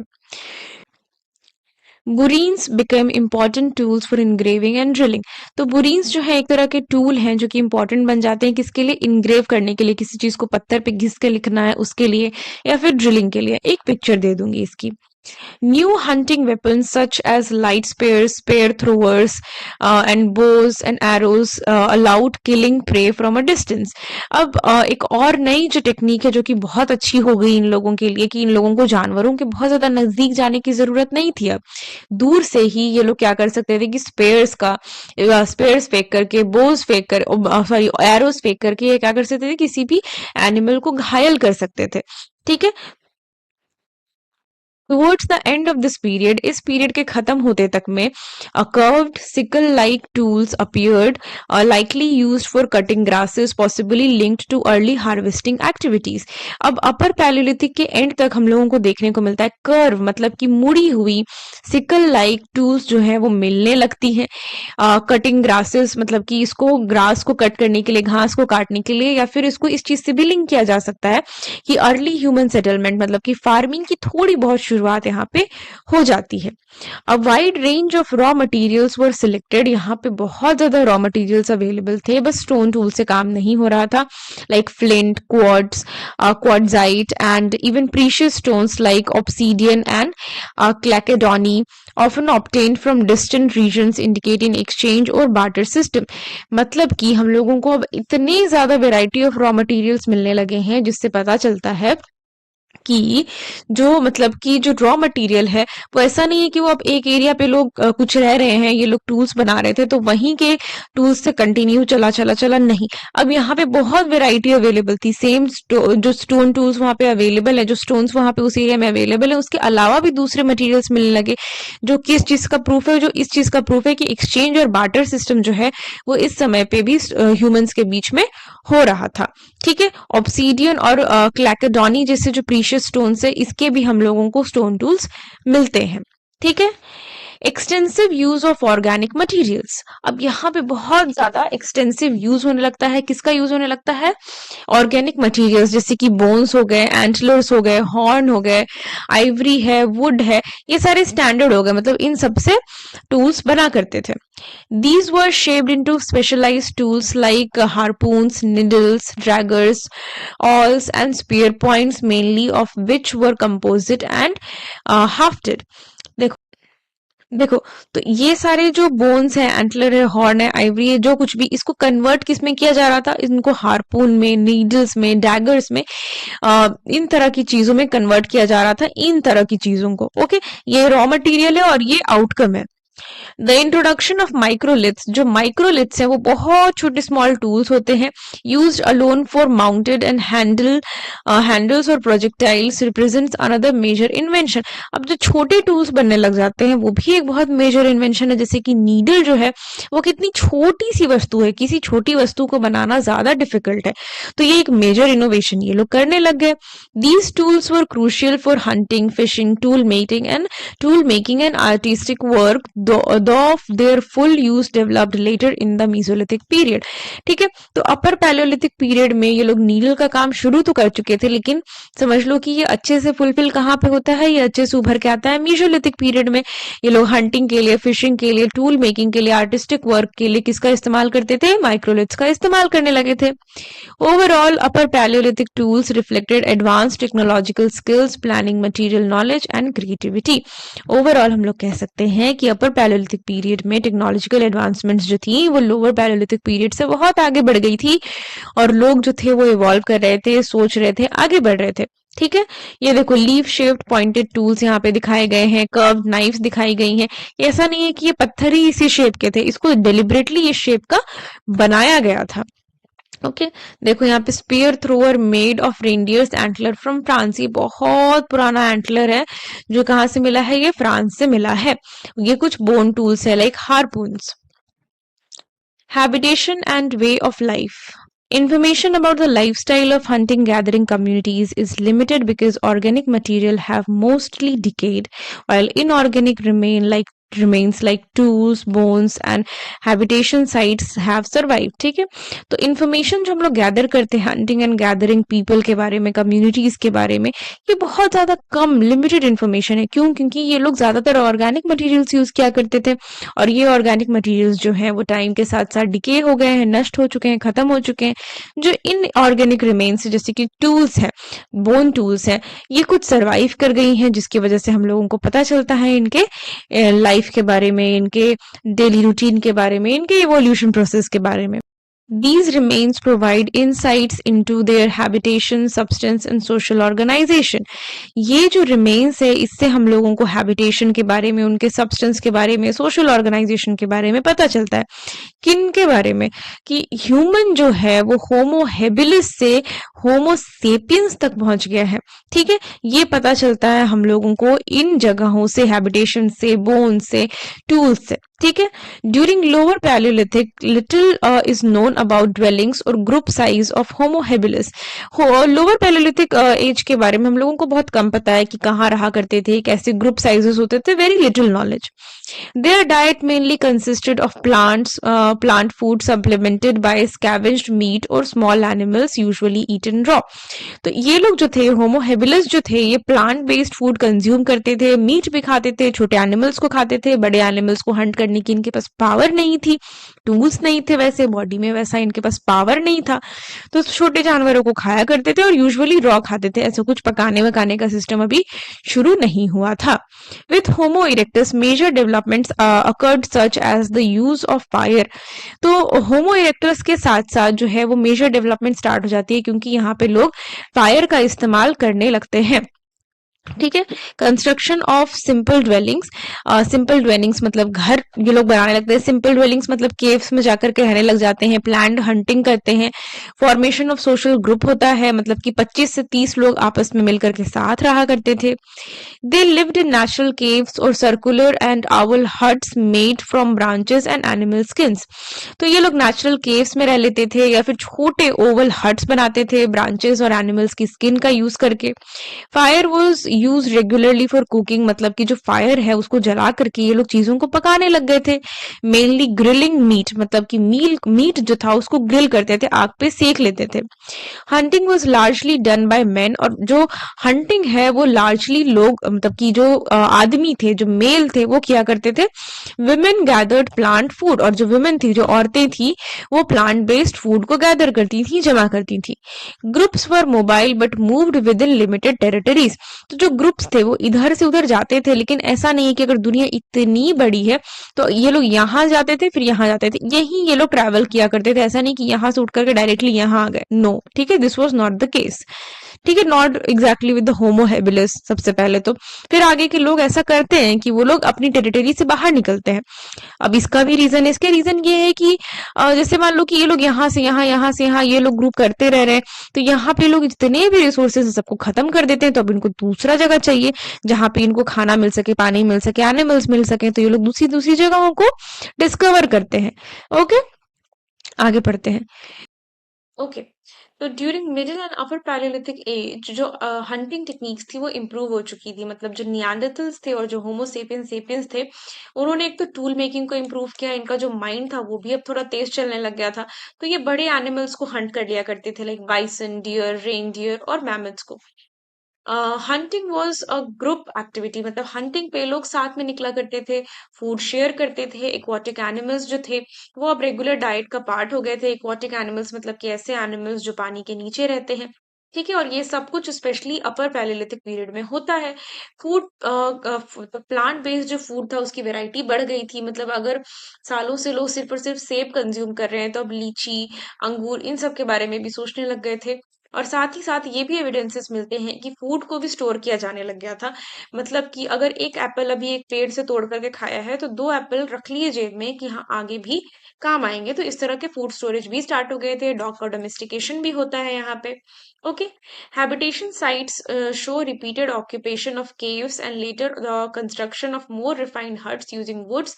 Burins become important tools for engraving and drilling. तो बुरीन्स जो है एक तरह के टूल हैं जो कि इंपॉर्टेंट बन जाते हैं, किसके लिए? इंग्रेव करने के लिए, किसी चीज को पत्थर पे घिस के लिखना है उसके लिए, या फिर ड्रिलिंग के लिए। एक पिक्चर दे दूंगी इसकी। New hunting weapons such as light spears, spear throwers, and bows and arrows allowed killing prey from a distance. अब एक और नई जो टेक्निक है जो कि बहुत अच्छी हो गई इन लोगों के लिए, कि इन लोगों को जानवरों के बहुत ज्यादा नजदीक जाने की जरूरत नहीं थी। अब दूर से ही ये लोग क्या कर सकते थे कि स्पेयर्स फेंक करके, बोज फेंक कर, सॉरी एरोस फेंक करके ये क्या कर सकते थे, किसी भी एनिमल को घायल कर सकते थे। ठीक है, towards the end of this period, इस पीरियड के खत्म होते तक में curved sickle like tools appeared, likely used for cutting grasses, possibly linked too early harvesting activities. अब अपर पैलियोलिथिक के एंड तक हम लोगों को देखने को मिलता है कर्व, मतलब कि मुड़ी हुई सिकल लाइक टूल्स जो है वो मिलने लगती हैं। कटिंग ग्रासेस मतलब कि इसको ग्रास को कट करने के लिए, घास को काटने के लिए, या फिर इसको इस चीज से भी लिंक किया जा सकता है कि अर्ली ह्यूमन सेटलमेंट, मतलब कि फार्मिंग की थोड़ी बहुत शुरुआत यहाँ पे हो जाती है। A wide range of raw materials were selected, यहाँ पे बहुत ज्यादा रॉ मटेरियल्स अवेलेबल थे, बस स्टोन टूल से काम नहीं हो रहा था। Like flint, quartzite and even precious stones like obsidian and chalcedony often obtained from distant regions indicate in exchange or barter system। मतलब कि हम लोगों को अब इतने ज्यादा वेराइटी ऑफ रॉ मटेरियल्स मिलने लगे हैं जिससे पता चलता है कि जो मतलब कि जो रॉ मटेरियल है वो ऐसा नहीं है कि वो अब एक एरिया पे लोग कुछ रह रहे हैं, ये लोग टूल्स बना रहे थे तो वहीं के टूल्स से कंटिन्यू चला नहीं, अब यहाँ पे बहुत वेराइटी अवेलेबल थी। सेम जो स्टोन टूल्स वहां पे अवेलेबल है, जो स्टोन्स वहां पे उस एरिया में अवेलेबल है, उसके अलावा भी दूसरे मटेरियल्स मिलने लगे। जो किस चीज का प्रूफ है? जो इस चीज का प्रूफ है कि एक्सचेंज और बार्टर सिस्टम जो है वो इस समय पे भी ह्यूमंस के बीच में हो रहा था। ठीक है, ऑब्सीडियन और क्लैकेडोनी जैसे जो प्रीशियस स्टोन्स है, इसके भी हम लोगों को स्टोन टूल्स मिलते हैं। ठीक है, extensive use of organic materials. अब यहाँ पे बहुत ज्यादा एक्सटेंसिव यूज होने लगता है। किसका यूज होने लगता है? ऑर्गेनिक मटेरियल्स, जैसे कि बोन्स हो गए, एंटलर्स हो गए, हॉर्न हो गए, आइवरी है, वुड है, ये सारे स्टैंडर्ड हो गए, मतलब इन सब से टूल्स बना करते थे। These were shaped into specialized tools like harpoons, needles, daggers, awls, and spear points, mainly of which were composite and hafted। देखो, तो ये सारे जो बोन्स है, एंटलर है, हॉर्न है, आइवरी है, जो कुछ भी, इसको कन्वर्ट किस में किया जा रहा था? इनको हार्पून में, नीडल्स में, डैगर्स में, इन तरह की चीजों में कन्वर्ट किया जा रहा था, इन तरह की चीजों को। ओके, ये रॉ मटेरियल है और ये आउटकम है। द इंट्रोडक्शन ऑफ माइक्रोलिथ्स, जो माइक्रोलिथ्स है वो बहुत छोटे स्मॉल टूल्स होते हैं, used alone for mounted and handles और projectiles, represents another major invention. अब जो छोटे टूल्स बनने लग जाते हैं वो भी एक बहुत मेजर इन्वेंशन है, जैसे कि नीडल जो है वो कितनी छोटी सी वस्तु है, किसी छोटी वस्तु को बनाना ज्यादा डिफिकल्ट है, तो ये एक मेजर इनोवेशन ये लोग करने लग गए। These tools were crucial for hunting, fishing, tool making and artistic work, of their full use developed later in the Mesolithic period। ठीक है, तो अपर पैलियोलिथिक पीरियड में ये लोग नीडल का काम शुरू तो कर चुके थे, लेकिन समझ लो कि ये अच्छे से फुलफिल कहाँ पे होता है, ये अच्छे से उभर के आता है मीसोलिथिक पीरियड में। ये लोग हंटिंग के लिए, फिशिंग के लिए, टूल मेकिंग के लिए, आर्टिस्टिक वर्क के लिए किसका इस्तेमाल करते थे, माइक्रोलिथ्स का इस्तेमाल करने लगे थे। Overall upper Palaeolithic tools reflected advance technological skills, planning, material knowledge and creativity. Overall हम लोग कह सकते हैं कि अपर पैलियोलिथिक पीरियड में टेक्नोलॉजिकल एडवांसमेंट्स जो थी वो लोअर पैलियोलिथिक पीरियड से बहुत आगे बढ़ गई थी, और लोग जो थे वो इवॉल्व कर रहे थे, सोच रहे थे, आगे बढ़ रहे थे। ठीक है, ये देखो लीफ शेप्ड पॉइंटेड टूल्स यहाँ पे दिखाए गए हैं, कर्व्ड नाइफ्स दिखाई गई हैं। ऐसा नहीं है कि ये पत्थर ही इसी शेप के थे, इसको डेलिबरेटली इस शेप का बनाया गया था। ओके देखो यहाँ पे spear thrower made of reindeers antler from France, ये बहुत पुराना एंटलर है जो कहाँ से मिला है, ये फ्रांस से मिला है। ये कुछ बोन टूल्स है like हार्पून्स। Habitation and way of life. Information about the lifestyle of hunting gathering communities is limited because organic material have mostly decayed, while inorganic remains like tools, bones and habitation sites have survived। ठीक है, तो information जो हम लोग gather करते हैं hunting and gathering people के बारे में, कम्युनिटीज के बारे में, ये बहुत ज्यादा कम लिमिटेड इन्फॉर्मेशन है। क्यों? क्योंकि ये लोग ज्यादातर ऑर्गेनिक मटेरियल्स यूज किया करते थे, और ये ऑर्गेनिक मटेरियल्स जो है वो टाइम के साथ साथ डिके हो गए हैं, नष्ट हो चुके हैं, खत्म हो चुके हैं। जो इन ऑर्गेनिक रिमेन्स जैसे कि टूल्स हैं, बोन टूल्स हैं, ये कुछ सर्वाइव कर गई हैं, जिसकी वजह से हम लोगों को पता चलता है इनके लाइफ के बारे में, इनके डेली रूटीन के बारे में, इनके इवोल्यूशन प्रोसेस के बारे में। These remains provide insights into their habitation, substance and social organization। ये जो remains है इससे हम लोगों को habitation के बारे में, उनके substance के बारे में, social organization के बारे में पता चलता है। किन के बारे में? कि ह्यूमन जो है वो होमो हेबिलिस से होमो सेपियंस तक पहुंच गया है। ठीक है, ये पता चलता है हम लोगों को इन जगहों से, हैबिटेशन से, बोन से, टूल्स से। ठीक है, during lower palaeolithic little is known about dwellings और group size of Homo habilis. Lower palaeolithic age के बारे में हम लोगों को बहुत कम पता है कि कहाँ रहा करते थे, कैसे ग्रुप साइजेस होते थे, very little knowledge. Their diet mainly consisted of plant food supplemented by scavenged meat or small animals usually eaten raw। तो ये लोग जो थे होमो हेबिलिस जो थे ये प्लांट बेस्ड फूड कंज्यूम करते थे, मीट भी खाते थे, छोटे एनिमल्स को खाते थे। बड़े एनिमल्स को हंट करने की इनके पास पावर नहीं थी, टूल्स नहीं थे, वैसे बॉडी में वैसा इनके पास पावर नहीं था, तो छोटे जानवरों को खाया करते थे और यूजुअली रॉ खाते थे। ऐसा कुछ पकाने वकाने का सिस्टम अभी शुरू नहीं हुआ था। With Homo erectus major developments occurred such as the use of fire. तो होमो इरेक्टस के साथ साथ जो है वो मेजर डेवलपमेंट स्टार्ट हो जाती है, क्योंकि यहाँ पे लोग फायर का इस्तेमाल करने लगते हैं। ठीक है, construction of simple dwellings. Simple dwellings मतलब घर ये लोग बनाने लगते हैं। सिंपल ड्वेलिंग्स मतलब केव्स में जाकर के रहने लग जाते हैं, प्लान्ड हंटिंग करते हैं। फॉर्मेशन ऑफ सोशल ग्रुप होता है, मतलब कि 25 से 30 लोग आपस में मिलकर के साथ रहा करते थे। They lived in natural caves और circular and oval huts made from branches and animal skins. तो ये लोग नेचुरल केव्स में रह लेते थे या फिर छोटे ओवल हट्स बनाते थे ब्रांचेस और एनिमल्स की स्किन का यूज करके। Fire was use regularly for cooking, मतलब कि जो फायर है उसको जला करके ये लोग चीजों को पकाने लग गए थे। मेनली ग्रिलिंग मीट, मतलब कि मीट जो था उसको ग्रिल करते थे, आग पे सेक लेते थे। Hunting was largely done by main, और जो हंटिंग है वो लार्जली लोग, मतलब कि जो आदमी थे, जो मेल थे वो किया करते थे। विमेन गैदर्ड प्लांट फूड, और जो विमेन थी, जो औरतें थी, वो प्लांट बेस्ड फूड को गैदर करती थी, जमा करती थी। Groups were mobile but moved with in limited territories. तो जो ग्रुप्स थे वो इधर से उधर जाते थे, लेकिन ऐसा नहीं है कि अगर दुनिया इतनी बड़ी है तो ये लोग यहाँ जाते थे फिर यहाँ जाते थे, यही ये लोग ट्रैवल किया करते थे। ऐसा नहीं कि यहाँ से उठ करके डायरेक्टली यहाँ आ गए, नो। ठीक है, this was not the case. ठीक है, not exactly with the Homo habilis सबसे पहले तो। फिर आगे के लोग ऐसा करते हैं कि वो लोग अपनी टेरिटरी से बाहर निकलते हैं। अब इसका भी रीजन है, इसके रीजन ये है कि जैसे मान लो कि ये लोग यहाँ से यहाँ, यहाँ से यहाँ, ये लोग ग्रुप करते रह रहे हैं, तो यहाँ पे लोग जितने भी रिसोर्सेज है सबको खत्म कर देते हैं, तो अब इनको दूसरा जगह चाहिए जहाँ पे इनको खाना मिल सके, पानी मिल सके, एनिमल्स मिल सके, तो ये लोग दूसरी दूसरी जगहों को डिस्कवर करते हैं। ओके, आगे पढ़ते हैं। ओके, तो during middle and upper palaeolithic age जो हंटिंग टेक्निक्स थी वो इम्प्रूव हो चुकी थी। मतलब जो नियांडरथल्स थे और जो होमो सेपियंस सेपियंस थे, उन्होंने एक तो टूल मेकिंग को इम्प्रूव किया, इनका जो माइंड था वो भी अब थोड़ा तेज चलने लग गया था। तो ये बड़े एनिमल्स को हंट कर लिया करते थे, लाइक बाइसन, डियर, रेनडियर और मैमथ्स को। Hunting was a group activity, मतलब हंटिंग पे लोग साथ में निकला करते थे, फूड शेयर करते थे। एक्वाटिक एनिमल्स जो थे वो अब रेगुलर डाइट का पार्ट हो गए थे। एक्वाटिक एनिमल्स मतलब कि ऐसे एनिमल्स जो पानी के नीचे रहते हैं, ठीक है। और ये सब कुछ स्पेशली अपर पैलेलिथिक पीरियड में होता है। फूड, प्लांट बेस्ड जो फूड था उसकी वैरायटी बढ़ गई थी। मतलब अगर सालों से लोग सिर्फ और सिर्फ सेब कंज्यूम कर रहे हैं, तो अब लीची, अंगूर, इन सब के बारे में भी सोचने लग गए थे। और साथ ही साथ ये भी एविडेंसेस मिलते हैं कि फूड को भी स्टोर किया जाने लग गया था। मतलब कि अगर एक एप्पल अभी एक पेड़ से तोड़ करके खाया है, तो 2 एप्पल रख लिए जेब में कि हाँ, आगे भी काम आएँगे। तो इस तरह के फूड स्टोरेज भी स्टार्ट हो गए थे। डॉग का डोमेस्टिकेशन भी होता है यहाँ पे। Okay, habitation sites show repeated occupation of caves and later the construction of more refined huts using wood,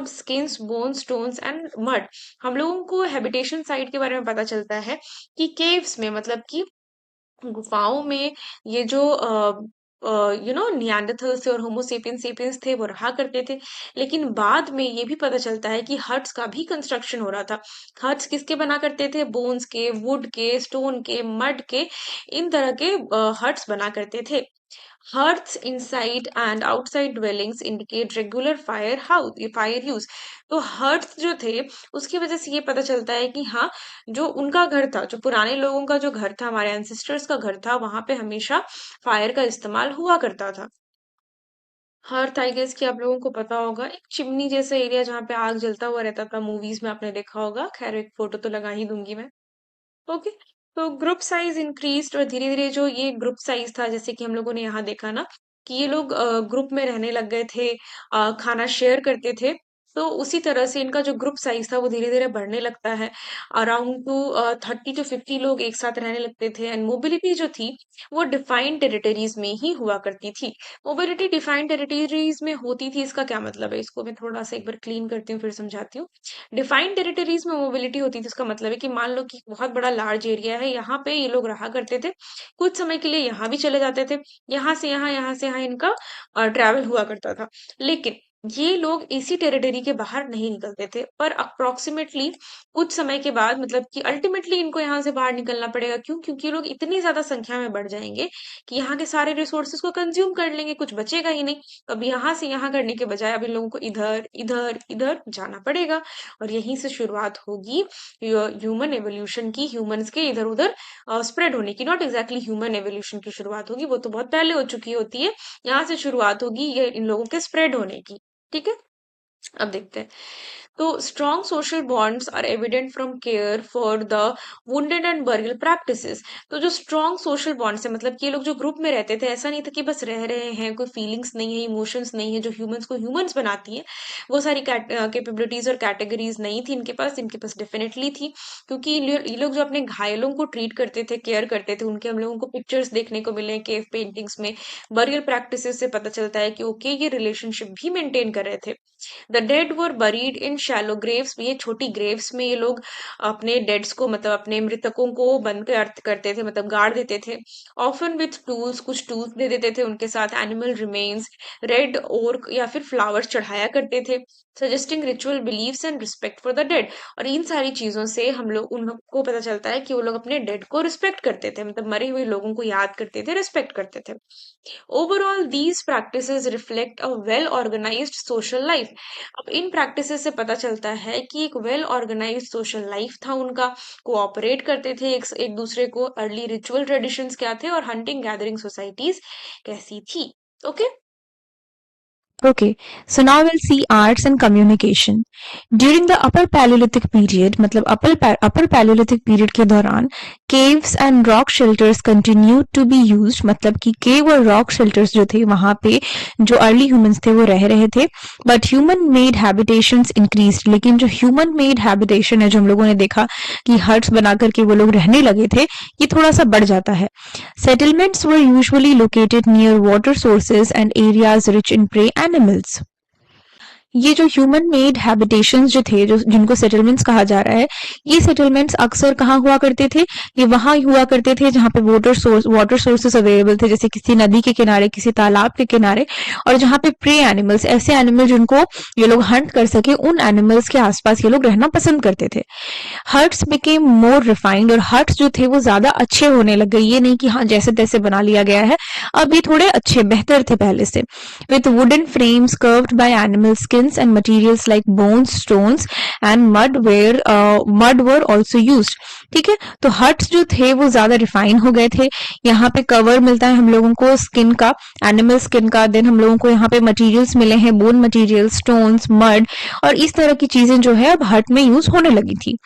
skins, bones, stones and mud। हम लोगों को हैबिटेशन साइट के बारे में पता चलता है कि केव्स में, मतलब कि गुफाओं में, ये जो नियांडरथल्स थे और होमो सेपियंस सेपियंस थे वो रहा करते थे। लेकिन बाद में ये भी पता चलता है कि हट्स का भी कंस्ट्रक्शन हो रहा था। हट्स किसके बना करते थे? बोन्स के, वुड के, स्टोन के, मड के, इन तरह के हट्स बना करते थे। Hearths inside and outside dwellings indicate regular fire use। तो hearths जो थे उसकी वजह से ये पता चलता है कि हाँ, जो उनका घर था, जो पुराने लोगों का जो घर था, हमारे एंसेस्टर्स का घर था, वहां पे हमेशा फायर का इस्तेमाल हुआ करता था। हर्थ, आई गेस कि आप लोगों को पता होगा, एक चिमनी जैसा एरिया जहाँ पे आग जलता हुआ रहता था, मूवीज में आपने देखा होगा। खैर, एक फोटो तो लगा ही दूंगी मैं। ओके, तो ग्रुप साइज इंक्रीज्ड और धीरे धीरे जो ये ग्रुप साइज था, जैसे कि हम लोगों ने यहाँ देखा ना कि ये लोग ग्रुप में रहने लग गए थे, खाना शेयर करते थे। तो उसी तरह से इनका जो ग्रुप साइज था वो धीरे धीरे बढ़ने लगता है। अराउंड टू 30 to 50 लोग एक साथ रहने लगते थे। एंड मोबिलिटी जो थी वो डिफाइंड टेरिटरीज में ही हुआ करती थी। मोबिलिटी डिफाइंड टेरिटरीज में होती थी, इसका क्या मतलब है? इसको मैं थोड़ा सा एक बार क्लीन करती हूँ, फिर समझाती हूँ। डिफाइंड टेरिटरीज में मोबिलिटी होती थी, इसका मतलब है कि मान लो कि बहुत बड़ा लार्ज एरिया है, यहाँ पे ये लोग रहा करते थे, कुछ समय के लिए यहाँ भी चले जाते थे, यहाँ से यहाँ, यहाँ से यहाँ इनका ट्रैवल हुआ करता था। लेकिन ये लोग इसी टेरिटरी के बाहर नहीं निकलते थे, पर अप्रोक्सीमेटली कुछ समय के बाद, मतलब कि अल्टीमेटली इनको यहाँ से बाहर निकलना पड़ेगा। क्यों? क्योंकि ये लोग इतनी ज्यादा संख्या में बढ़ जाएंगे कि यहाँ के सारे रिसोर्सेज को कंज्यूम कर लेंगे, कुछ बचेगा ही नहीं। तो अब यहाँ से यहाँ करने के बजाय अब इन लोगों को इधर इधर इधर जाना पड़ेगा। और यहीं से शुरुआत होगी ह्यूमन एवोल्यूशन की, ह्यूमंस के इधर उधर स्प्रेड होने की। नॉट एग्जैक्टली ह्यूमन एवोल्यूशन की शुरुआत होगी, वो तो बहुत पहले हो चुकी होती है। यहाँ से शुरुआत होगी ये इन लोगों के स्प्रेड होने की। ठीक है, अब देखते हैं। तो strong social bonds are evident from care for the wounded and burial practices. तो जो स्ट्रॉन्ग सोशल बॉन्ड्स है, मतलब कि ये लोग जो ग्रुप में रहते थे, ऐसा नहीं था कि बस रह रहे हैं, कोई फीलिंग्स नहीं है, इमोशंस नहीं है जो ह्यूमंस को ह्यूमंस बनाती है। वो सारी कैपेबिलिटीज और कैटेगरीज नहीं थी इनके पास डेफिनेटली थी। क्योंकि ये लोग जो अपने घायलों को ट्रीट करते थे, केयर करते थे, उनके हम लोगों को पिक्चर्स देखने को मिले केव पेंटिंग्स में। बरियल प्रैक्टिसेस से पता चलता है कि ओके, ये रिलेशनशिप भी मेंटेन कर रहे थे। The dead were buried in shallow Graves. ये छोटी ग्रेव्स में ये लोग अपने डेड्स को, मतलब अपने मृतकों को बंद करते थे, मतलब गाड़ देते थे। ऑफन विथ टूल्स, कुछ टूल्स दे देते थे उनके साथ। एनिमल रिमेन्स, रेड ओर्क या फिर फ्लावर्स चढ़ाया करते थे, suggesting ritual beliefs and respect for the dead. और इन सारी चीजों से हम लोग उनको पता चलता है कि वो लोग अपने डेड को रिस्पेक्ट करते थे, मतलब मरे हुए लोगों को याद करते थे, रिस्पेक्ट करते थे। Overall these practices reflect a well organised social life. अब इन प्रैक्टिसेस से पता चलता है कि एक वेल ऑर्गेनाइज्ड सोशल लाइफ था उनका। कोऑपरेट करते थे एक दूसरे को। अर्ली रिचुअल ट्रेडिशंस क्या थे और हंटिंग गैदरिंग सोसाइटीज कैसी थी। Okay, Okay, so now we'll see arts and communication. During the Upper Paleolithic period, मतलब Upper Paleolithic period के दौरान caves and rock shelters continued to be used, मतलब कि cave और rock shelters जो थे वहाँ पे जो early humans थे वो रह रहे थे, but human made habitations increased. लेकिन जो human made habitation है जो हम लोगों ने देखा कि huts बना करके वो लोग रहने लगे थे, ये थोड़ा सा बढ़ जाता है. Settlements were usually located near water sources and areas rich in prey animals. ये जो ह्यूमन मेड हैबिटेशंस जो थे जो जिनको सेटलमेंट्स कहा जा रहा है, ये सेटलमेंट्स अक्सर कहाँ हुआ करते थे? ये वहां हुआ करते थे जहाँ पे वाटर सोर्सेस अवेलेबल थे, जैसे किसी नदी के किनारे, किसी तालाब के किनारे, और जहाँ पे प्रे एनिमल्स, ऐसे एनिमल जिनको ये लोग हंट कर सके, उन एनिमल्स के आसपास ये लोग रहना पसंद करते थे. हट्स बिकेम मोर रिफाइंड, और हट्स जो थे वो ज्यादा अच्छे होने लग गए. ये नहीं कि हाँ जैसे तैसे बना लिया गया है, अब ये थोड़े अच्छे बेहतर थे पहले से. With wooden frames curved by animal skin and materials like bones, stones and mud were also used. ठीक है, तो हट्स जो थे वो ज्यादा रिफाइन हो गए थे. यहाँ पे कवर मिलता है हम लोगों को स्किन का, एनिमल स्किन का. देन हम लोगों को यहाँ पे मटेरियल्स मिले हैं, बोन मटेरियल, स्टोन्स, मड, और इस तरह की चीजें जो है अब हट में यूज होने लगी थी.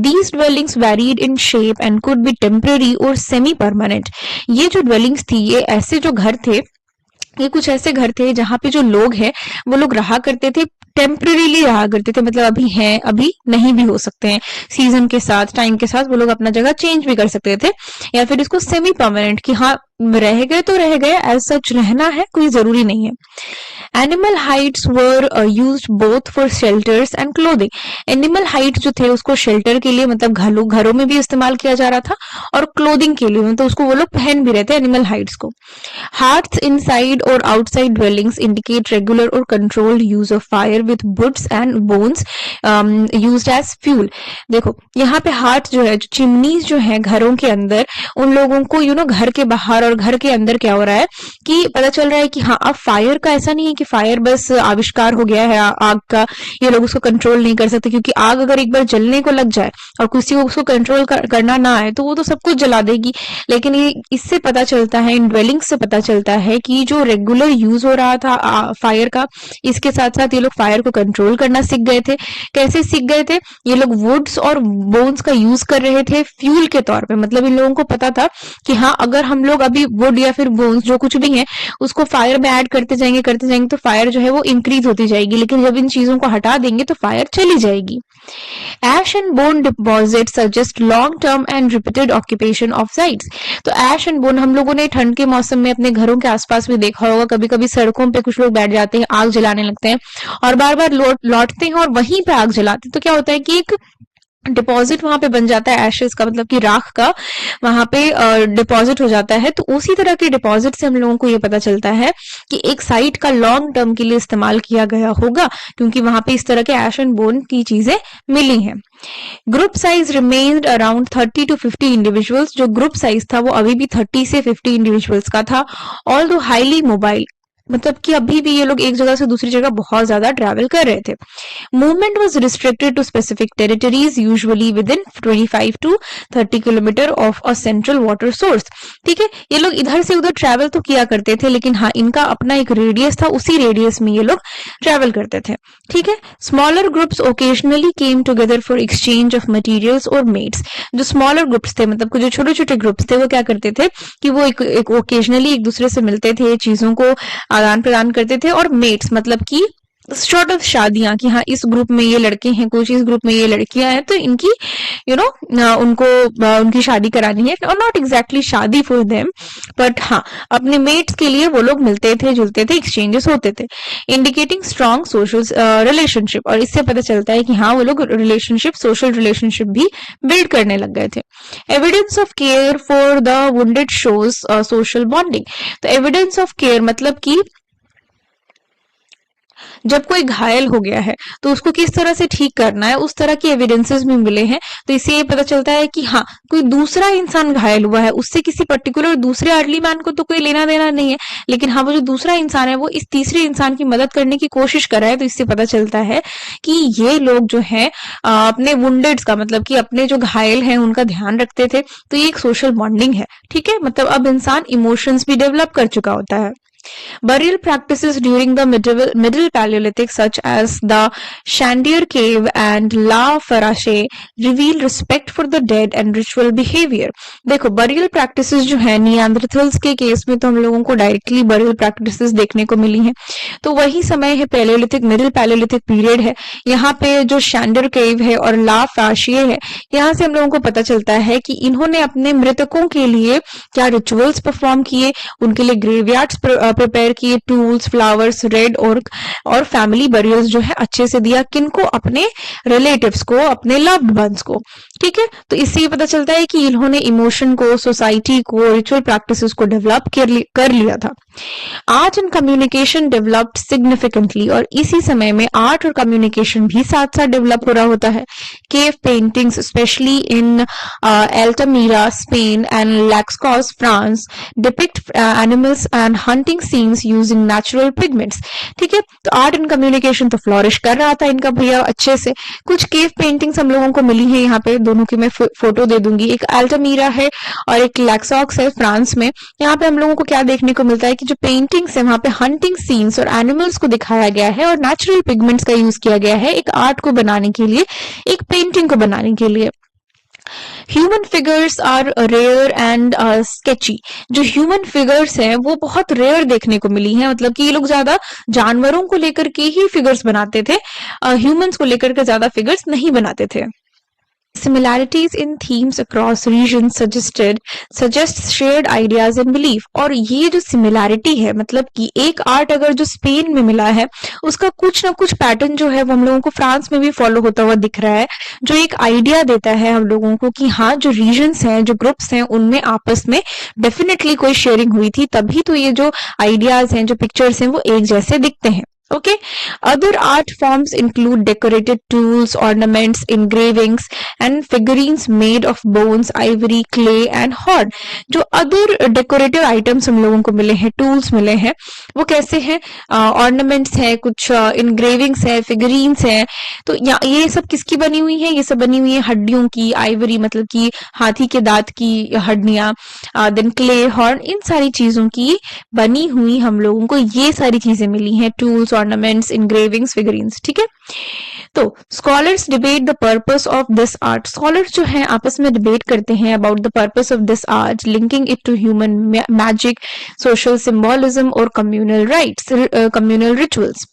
These dwellings varied in shape and could be temporary or semi permanent. ये जो dwellings थी, ये ऐसे जो घर थे, ये कुछ ऐसे घर थे जहाँ पे जो लोग हैं वो लोग रहा करते थे, टेम्परेरीली रहा करते थे, मतलब अभी हैं अभी नहीं भी हो सकते हैं. सीजन के साथ, टाइम के साथ वो लोग अपना जगह चेंज भी कर सकते थे, या फिर इसको सेमी परमानेंट कि हाँ रह गए तो रह गए, एज सच रहना है कोई जरूरी नहीं है. Animal Heights were used both for shelters and clothing. Animal height जो थे उसको शेल्टर के लिए, मतलब घरों में भी इस्तेमाल किया जा रहा था, और क्लोथिंग के लिए, मतलब उसको वो लोग पहन भी रहे थे एनिमल हाइट्स को. हार्ट्स इनसाइड और आउटसाइड ड्वेलिंग्स इंडिकेट रेगुलर और controlled use of fire with woods and bones used as fuel. देखो यहाँ पे हार्ट जो है, जो चिमनीज जो है घरों के अंदर, उन लोगों को घर के बाहर और घर के अंदर क्या हो रहा है कि पता चल रहा है कि हाँ अब फायर का ऐसा नहीं है कि फायर बस आविष्कार हो गया है आग का, ये लोग उसको कंट्रोल नहीं कर सकते, क्योंकि आग अगर एक बार जलने को लग जाए और किसी को उसको कंट्रोल करना ना आए तो वो तो सब कुछ जला देगी. लेकिन ये इससे पता चलता है, इन ड्वेलिंग्स से पता चलता है कि जो रेगुलर यूज हो रहा था फायर का, इसके साथ साथ ये लोग फायर को कंट्रोल करना सीख गए थे. कैसे सीख गए थे? ये लोग वुड्स और बोन्स का यूज कर रहे थे फ्यूल के तौर पे. मतलब इन लोगों को पता था कि हाँ अगर हम लोग अभी वुड या फिर बोन्स जो कुछ भी है उसको फायर में ऐड करते जाएंगे तो फायर जो है वो इंक्रीज होती जाएगी, लेकिन जब इन चीजों को हटा देंगे तो फायर चली जाएगी. Ash and bone deposit suggest long term and repeated occupation of sites. तो एश एंड बोन हम लोगों ने ठंड के मौसम में अपने घरों के आसपास भी देखा होगा, कभी कभी सड़कों पे कुछ लोग बैठ जाते हैं, आग जलाने लगते हैं और बार बार लौटते हैं और वहीं पे आग जलाते हैं. तो क्या होता है कि एक डिपॉजिट वहां पे बन जाता है एशेस का, मतलब कि राख का वहां पे डिपॉजिट हो जाता है. तो उसी तरह के डिपॉजिट से हम लोगों को ये पता चलता है कि एक साइट का लॉन्ग टर्म के लिए इस्तेमाल किया गया होगा, क्योंकि वहां पे इस तरह के एश एंड बोन की चीजें मिली हैं. Group size remained around 30 to 50 individuals. जो ग्रुप साइज था वो अभी भी 30 से 50 इंडिविजुअल्स का था. ऑल्दो हाईली मोबाइल, मतलब कि अभी भी ये लोग एक जगह से दूसरी जगह बहुत ज्यादा ट्रैवल कर रहे थे. Movement was restricted to specific territories, usually within 25 to 30 kilometre of a central water source. ठीक है, ये लोग इधर से उधर ट्रैवल तो किया करते थे, लेकिन हाँ इनका अपना एक रेडियस था, उसी रेडियस में ये लोग ट्रैवल करते थे. ठीक है, smaller groups occasionally came together for exchange of materials और मेट्स. जो स्मॉलर ग्रुप्स थे, मतलब जो छोटे छोटे ग्रुप्स थे, वो क्या करते थे कि वो एक ओकेजनली एक दूसरे से मिलते थे, चीजों को आदान प्रदान करते थे. और मेट्स मतलब कि शॉर्ट ऑफ शादियां, कि हाँ इस ग्रुप में ये लड़के हैं, कुछ इस ग्रुप में ये लड़कियां हैं, तो इनकी उनको उनकी शादी करानी है. और नॉट एग्जैक्टली शादी फॉर देम, बट हाँ अपने मेट्स के लिए वो लोग मिलते थे, जुलते थे, एक्सचेंजेस होते थे. इंडिकेटिंग स्ट्रॉन्ग सोशल रिलेशनशिप, और इससे पता चलता है कि हाँ वो लोग रिलेशनशिप, सोशल रिलेशनशिप भी बिल्ड करने लग गए थे. Evidence of care for the wounded shows social bonding. तो एविडेंस ऑफ केयर मतलब कि जब कोई घायल हो गया है तो उसको किस तरह से ठीक करना है, उस तरह के एविडेंसेस भी मिले हैं. तो इससे ये पता चलता है कि हाँ कोई दूसरा इंसान घायल हुआ है, उससे किसी पर्टिकुलर दूसरे अर्ली मैन को तो कोई लेना देना नहीं है, लेकिन हाँ वो जो दूसरा इंसान है वो इस तीसरे इंसान की मदद करने की कोशिश कर रहा है. तो इससे पता चलता है कि ये लोग जो है अपने वुंडेड्स का, मतलब कि अपने जो घायल हैं उनका ध्यान रखते थे. तो ये एक सोशल बॉन्डिंग है. ठीक है, मतलब अब इंसान इमोशंस भी डेवलप कर चुका होता है. Burial practices during the middle Paleolithic, such as the Shandir Cave and La Farache, reveal respect for the dead and ritual behavior. देखो burial practices जो है नियांद्रथल्स के केस में तो हम लोगों को डायरेक्टली burial practices देखने को मिली हैं, तो वही समय है पैलियोलिथिक मिडिल पैलियोलिथिक पीरियड है। यहाँ पे जो शैंडर केव है और ला फ्राशिये है, यहाँ से हम लोगों को पता चलता है कि इन्होंने अपने मृतकों के लिए क्या रिचुअल्स परफॉर्म किए, उनके लिए ग्रेवयार्ड्स प्रिपेयर किए, टूल्स, फ्लावर्स, रेड और फैमिली बरियल्स जो है अच्छे से दिया, किनको? अपने रिलेटिव्स को, अपने लव्ड वंस को। ठीक है, तो इससे ये पता चलता है कि इन्होंने इमोशन को, सोसाइटी को, रिचुअल प्रैक्टिसेस को डेवलप कर लिया था। Art and communication developed significantly, और इसी समय में आर्ट और कम्युनिकेशन भी साथ साथ डेवलप हो रहा होता है। Cave paintings specially in Altamira Spain and Lascaux France depict animals and hunting scenes using natural pigments. ठीक है, तो आर्ट एंड कम्युनिकेशन तो फ्लोरिश कर रहा था इनका भैया अच्छे से। कुछ केव पेंटिंग्स हम लोगों को मिली है, यहाँ पे दोनों की मैं फोटो दे दूंगी, एक एल्टामीरा है और एक लैक्सॉक्स है फ्रांस में। यहाँ पे हम लोगों को क्या देखने को मिलता है कि जो पेंटिंग्स है वहां पे हंटिंग सीन्स और एनिमल्स को दिखाया गया है और नेचुरल पिगमेंट्स का यूज किया गया है एक आर्ट को बनाने के लिए, एक पेंटिंग को बनाने के लिए। Human figures are rare and sketchy. जो ह्यूमन फिगर्स हैं वो बहुत रेयर देखने को मिली है, मतलब कि ये लोग ज्यादा जानवरों को लेकर के ही फिगर्स बनाते थे, ह्यूमंस को लेकर के ज्यादा फिगर्स नहीं बनाते थे। Similarities in themes across regions suggests shared ideas and belief। और ये जो सिमिलैरिटी है, मतलब कि एक आर्ट अगर जो स्पेन में मिला है उसका कुछ ना कुछ पैटर्न जो है वो हम लोगों को फ्रांस में भी फॉलो होता हुआ दिख रहा है, जो एक आइडिया देता है हम लोगों को कि हाँ जो रीजन्स हैं, जो ग्रुप्स हैं, उनमें आपस में डेफिनेटली कोई शेयरिंग हुई थी, तभी तो ये जो आइडियाज हैं, जो पिक्चर्स हैं वो एक जैसे दिखते हैं। Okay, other art forms include decorated tools, ornaments, engravings and figurines made of bones, ivory, clay and horn। जो other decorative items हम लोगों को मिले हैं, tools मिले हैं, वो कैसे हैं? ornaments है, कुछ engravings है, figurines है। तो ये सब किसकी बनी हुई है? ये सब बनी हुई है हड्डियों की, ivory मतलब कि हाथी के दांत की हड्डियां, then clay, horn, इन सारी चीजों की बनी हुई हम लोगों को ये सारी चीजें मिली हैं, tools, ornaments, engravings, figurines। ठीक है, तो scholars debate the purpose of this art. Scholars जो है आपस में डिबेट करते हैं about the purpose of this art, linking it to human magic, social symbolism और कम्युनल राइट्स, कम्युनल रिचुअल्स।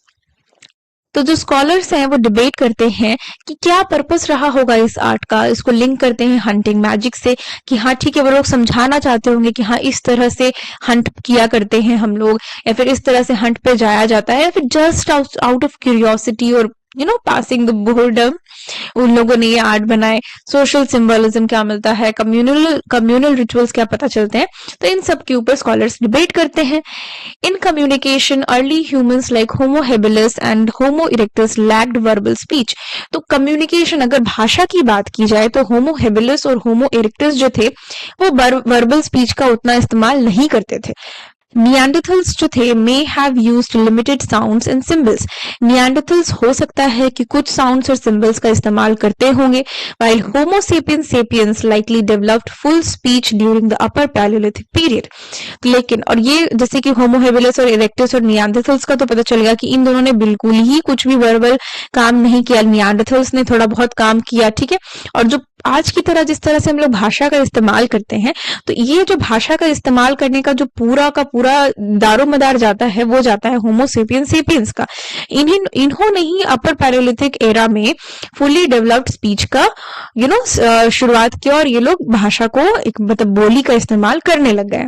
तो जो स्कॉलर्स हैं वो डिबेट करते हैं कि क्या पर्पस रहा होगा इस आर्ट का, इसको लिंक करते हैं हंटिंग मैजिक से कि हाँ ठीक है, वो लोग समझाना चाहते होंगे कि हाँ इस तरह से हंट किया करते हैं हम लोग, या फिर इस तरह से हंट पे जाया जाता है, या फिर जस्ट आउट ऑफ क्यूरियोसिटी और पासिंग द बोर्डम उन लोगों ने ये आर्ट बनाए। सोशल सिंबलिज्म क्या मिलता है, कम्युनल रिचुअल्स क्या पता चलते हैं, तो इन सब के ऊपर स्कॉलर्स डिबेट करते हैं। In communication early humans like homo habilis and homo erectus lacked verbal speech. तो कम्युनिकेशन, अगर भाषा की बात की जाए तो होमो हेबिलिस और होमो इरेक्टस जो थे वो वर्बल स्पीच का उतना इस्तेमाल नहीं करते थे। नियांडरथल्स जो थे may have used limited sounds and symbols. Neanderthals हो सकता है कि कुछ साउंड्स और सिंबल्स का इस्तेमाल करते होंगे, while homo sapiens likely developed full speech during the upper Palaeolithic period. लेकिन और ये जैसे कि होमो हेबिलिस और इरेक्टस और नियांडरथल्स का तो पता चलेगा कि इन दोनों ने बिल्कुल ही कुछ भी वर्बल काम नहीं किया, नियांडरथल्स ने थोड़ा बहुत काम किया। ठीक है, और जो आज की तरह जिस तरह से हम लोग भाषा का इस्तेमाल करते हैं, तो ये जो भाषा का इस्तेमाल करने का जो पूरा का पूरा दारोमदार जाता है वो जाता है होमो सेपियंस का। इन्होंने ही अपर पैलियोलिथिक एरा में फुली डेवलप्ड स्पीच का शुरुआत किया और ये लोग भाषा को एक मतलब बोली का इस्तेमाल करने लग गए।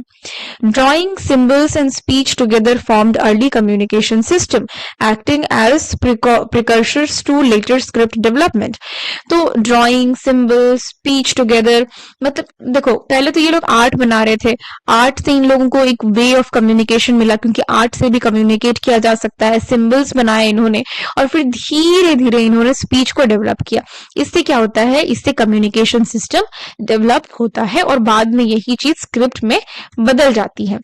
Drawing, symbols and speech together formed early communication system acting as precursors to later script development. तो ड्राइंग, सिंबल, स्पीच टुगेदर, मतलब देखो पहले तो ये लोग आर्ट बना रहे थे, आर्ट से इन लोगों को एक वे ऑफ कम्युनिकेशन मिला क्योंकि आर्ट से भी कम्युनिकेट किया जा सकता है। सिंबल्स बनाए इन्होंने और फिर धीरे धीरे इन्होंने स्पीच को डेवलप किया। इससे क्या होता है, इससे कम्युनिकेशन सिस्टम डेवलप होता है और बाद में यही चीज स्क्रिप्ट में बदल जाती है।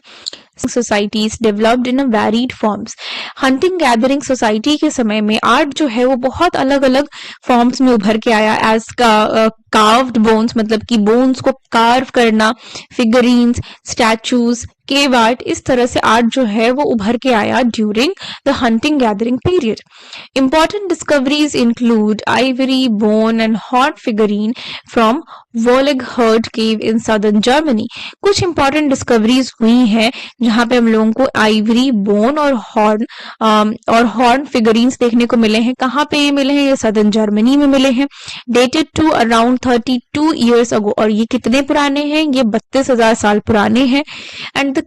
Societies developed in varied forms. Hunting gathering society के समय में आर्ट जो है वो बहुत अलग अलग फॉर्म्स में उभर के आया। एज कार्व्ड बोन्स, मतलब कि बोन्स को कार्व करना, फिगरीन्स, स्टैचूज, केव आर्ट, इस तरह से आर्ट जो है वो उभर के आया during the hunting gathering period. Important discoveries include ivory, bone and horn figurine from Vogelherd cave in southern Germany. कुछ इंपॉर्टेंट डिस्कवरीज हुई हैं जहां पे हम लोगों को आइवरी, बोन और हॉर्न फिगरीन्स देखने को मिले हैं। कहाँ पे ये मिले हैं? ये सदर्न जर्मनी में मिले हैं। Dated to around 32 years ago, और ये कितने पुराने हैं? ये 32,000 साल पुराने हैं। And the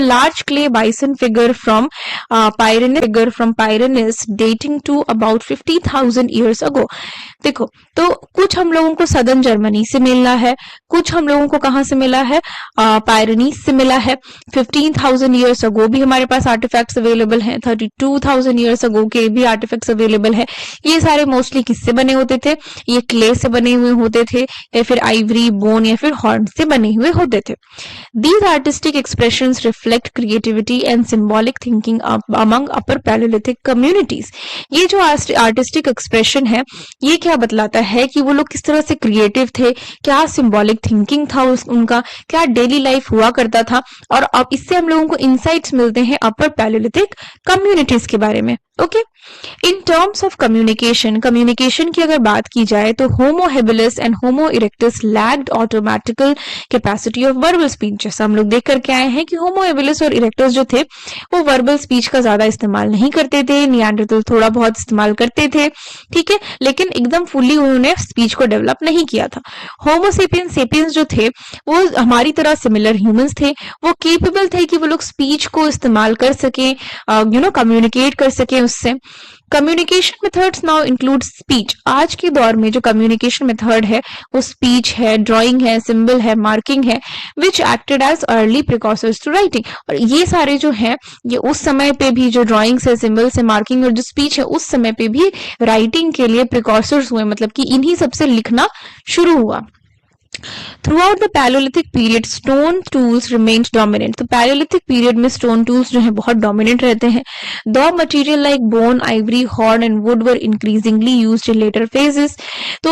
large clay bison figure from Pyrenees dating to about 50,000 years ago. देखो, तो कुछ हम लोगों को सदर्न जर्मनी से मिला है, कुछ हम लोगों को कहां से मिला है? पायरेनीस से मिला है। 15,000 ईयर्स अगो भी हमारे पास आर्टिफैक्ट्स अवेलेबल हैं, 32,000 ईयर्स अगो के भी आर्टिफैक्ट्स अवेलेबल है। ये सारे मोस्टली किससे बने होते थे? ये क्ले से बने हुए होते थे, या फिर आइवरी, बोन या फिर हॉर्न से बने हुए होते थे। These artistic expressions reflect creativity and symbolic thinking among upper Paleolithic communities। ये जो आर्टिस्टिक एक्सप्रेशन है, ये क्या बतलाता है कि वो लोग किस तरह से क्रिएटिव थे, क्या सिंबॉलिक थिंकिंग था उनका, क्या डेली लाइफ हुआ करता था, और अब इससे हम लोगों को इंसाइट्स मिलते हैं अपर पैलियोलिथिक कम्युनिटीज के बारे में। Okay, in terms of communication की अगर बात की जाए तो होमो habilis and homo erectus lagged automatically capacity of verbal speech. जैसा हम लोग देख करके आए हैं कि होमो हेबिलिस और इरेक्टस जो थे वो वर्बल स्पीच का ज्यादा इस्तेमाल नहीं करते थे, निएंडरथल थोड़ा बहुत इस्तेमाल करते थे, ठीक है, लेकिन एकदम फुल्ली उन्होंने स्पीच को डेवलप नहीं किया था। होमो सेपियंस जो थे वो हमारी तरह सिमिलर ह्यूमंस थे, वो केपेबल थे कि वो लोग स्पीच को इस्तेमाल कर सके, कम्युनिकेट कर सके उससे। Communication methods now include speech. आज के दौर में जो कम्युनिकेशन मेथड है वो स्पीच है, ड्राइंग है, सिंबल है, मार्किंग है, which acted as early precursors to writing. और ये सारे जो है ये उस समय पे भी, जो ड्राइंग्स है, सिंबल्स है, मार्किंग और जो स्पीच है, उस समय पे भी राइटिंग के लिए प्रिकॉसर्स हुए, मतलब कि इन्हीं सबसे लिखना शुरू हुआ। Throughout the Paleolithic period, stone tools remained dominant। तो Paleolithic period में stone tools जो है बहुत dominant रहते हैं। Though material like bone, ivory, horn and wood were increasingly used in later phases। तो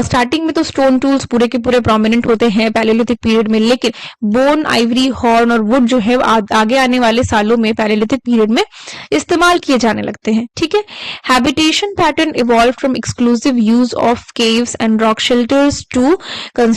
starting में तो stone tools पूरे के पूरे prominent होते हैं Paleolithic period में, लेकिन bone, ivory, horn और wood जो है आगे आने वाले सालों में Paleolithic period में इस्तेमाल किए जाने लगते हैं, ठीक है। Habitation pattern evolved from exclusive use of caves and rock shelters to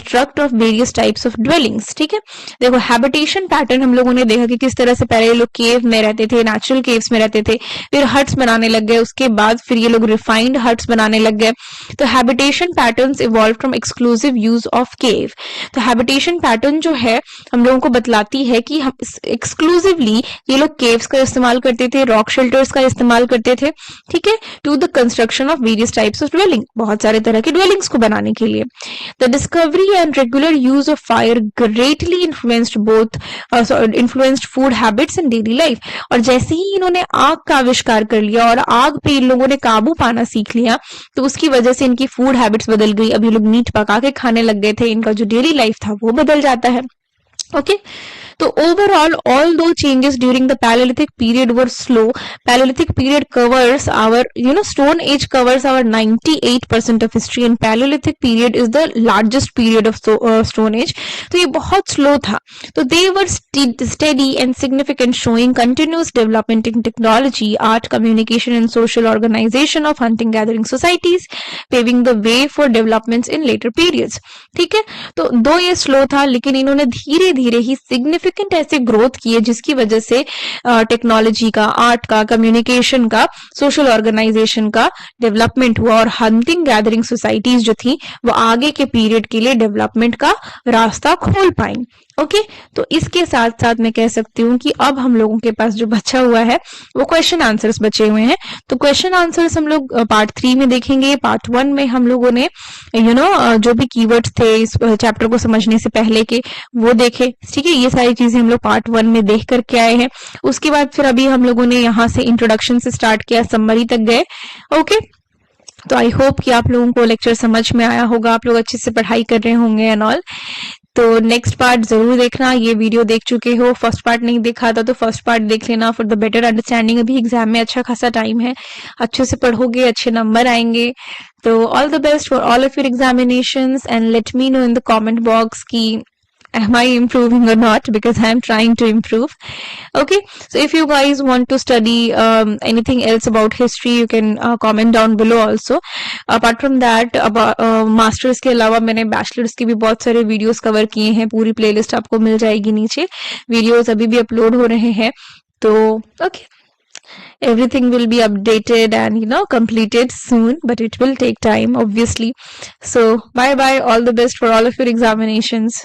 construct of various types of dwellings, ठीक है। देखो, हैबिटेशन पैटर्न हम लोगों ने देखा कि किस तरह से पहले ये लोग केव में रहते थे, नेचुरल केव्स में रहते थे, फिर हट्स बनाने लग गए, उसके बाद फिर ये लोग रिफाइंड हट्स बनाने लग गए। तो habitation patterns evolve from exclusive use of cave. तो हैबिटेशन पैटर्न जो है हम लोगों को बतलाती है कि हम एक्सक्लूसिवली ये लोग केव्स का इस्तेमाल करते थे, रॉक शेल्टर्स का इस्तेमाल करते थे, ठीक है, to the construction of various types of dwelling, बहुत सारे तरह के ड्वेलिंग्स को बनाने के लिए। The discovery and regular use of fire greatly influenced food habits and daily life। और जैसे ही इन्होंने आग का आविष्कार कर लिया और आग पे इन लोगों ने काबू पाना सीख लिया, तो उसकी वजह से इनकी फूड हैबिट्स बदल गई। अब ये लोग मीट पका के खाने लग गए थे, इनका जो डेली लाइफ था वो बदल जाता है। ओके, तो overall although changes during the Paleolithic period were slow, Paleolithic period covers our, Stone Age covers our 98% of history and Paleolithic period is the largest period of Stone Age। तो ये बहुत slow था। तो they were steady and significant, showing continuous development in technology, art, communication and social organization of hunting gathering societies, paving the way for developments in later periods। ठीक है, तो दो ये slow था, लेकिन इन्होंने धीरे धीरे ही सिग्निफिकेंट ऐसे ग्रोथ किए जिसकी वजह से टेक्नोलॉजी का, आर्ट का, कम्युनिकेशन का, सोशल ऑर्गेनाइजेशन का डेवलपमेंट हुआ और हंटिंग गैदरिंग सोसाइटीज जो थी वो आगे के पीरियड के लिए डेवलपमेंट का रास्ता खोल पाई। ओके, तो इसके साथ साथ मैं कह सकती हूँ कि अब हम लोगों के पास जो बचा हुआ है वो क्वेश्चन आंसर्स बचे हुए हैं। तो क्वेश्चन आंसर्स हम लोग पार्ट 3 में देखेंगे। पार्ट 1 में हम लोगों ने जो भी कीवर्ड्स थे इस चैप्टर को समझने से पहले के वो देखे, ठीक है। ये सारी चीजें हम लोग पार्ट 1 में देख करके आए हैं। उसके बाद फिर अभी हम लोगों ने यहाँ से इंट्रोडक्शन से स्टार्ट किया, समरी तक गए। ओके, तो आई होप कि आप लोगों को लेक्चर समझ में आया होगा, आप लोग अच्छे से पढ़ाई कर रहे होंगे एंड ऑल। तो नेक्स्ट पार्ट जरूर देखना। ये वीडियो देख चुके हो, फर्स्ट पार्ट नहीं देखा था तो फर्स्ट पार्ट देख लेना फॉर द बेटर अंडरस्टैंडिंग। अभी एग्जाम में अच्छा खासा टाइम है, अच्छे से पढ़ोगे, अच्छे नंबर आएंगे। तो all the best for all of your examinations and let me know in the comment box कि am I improving or not, because I am trying to improve. Okay, so if you guys want to study anything else about history, you can comment down below also. Apart from that, masters के अलावा मैंने bachelors के भी बहुत सारे videos cover किए हैं, पूरी प्लेलिस्ट आपको मिल जाएगी नीचे, वीडियोस अभी भी अपलोड हो रहे हैं. तो okay, everything will be updated and completed soon, but it will take time obviously. So bye bye, all the best for all of your examinations.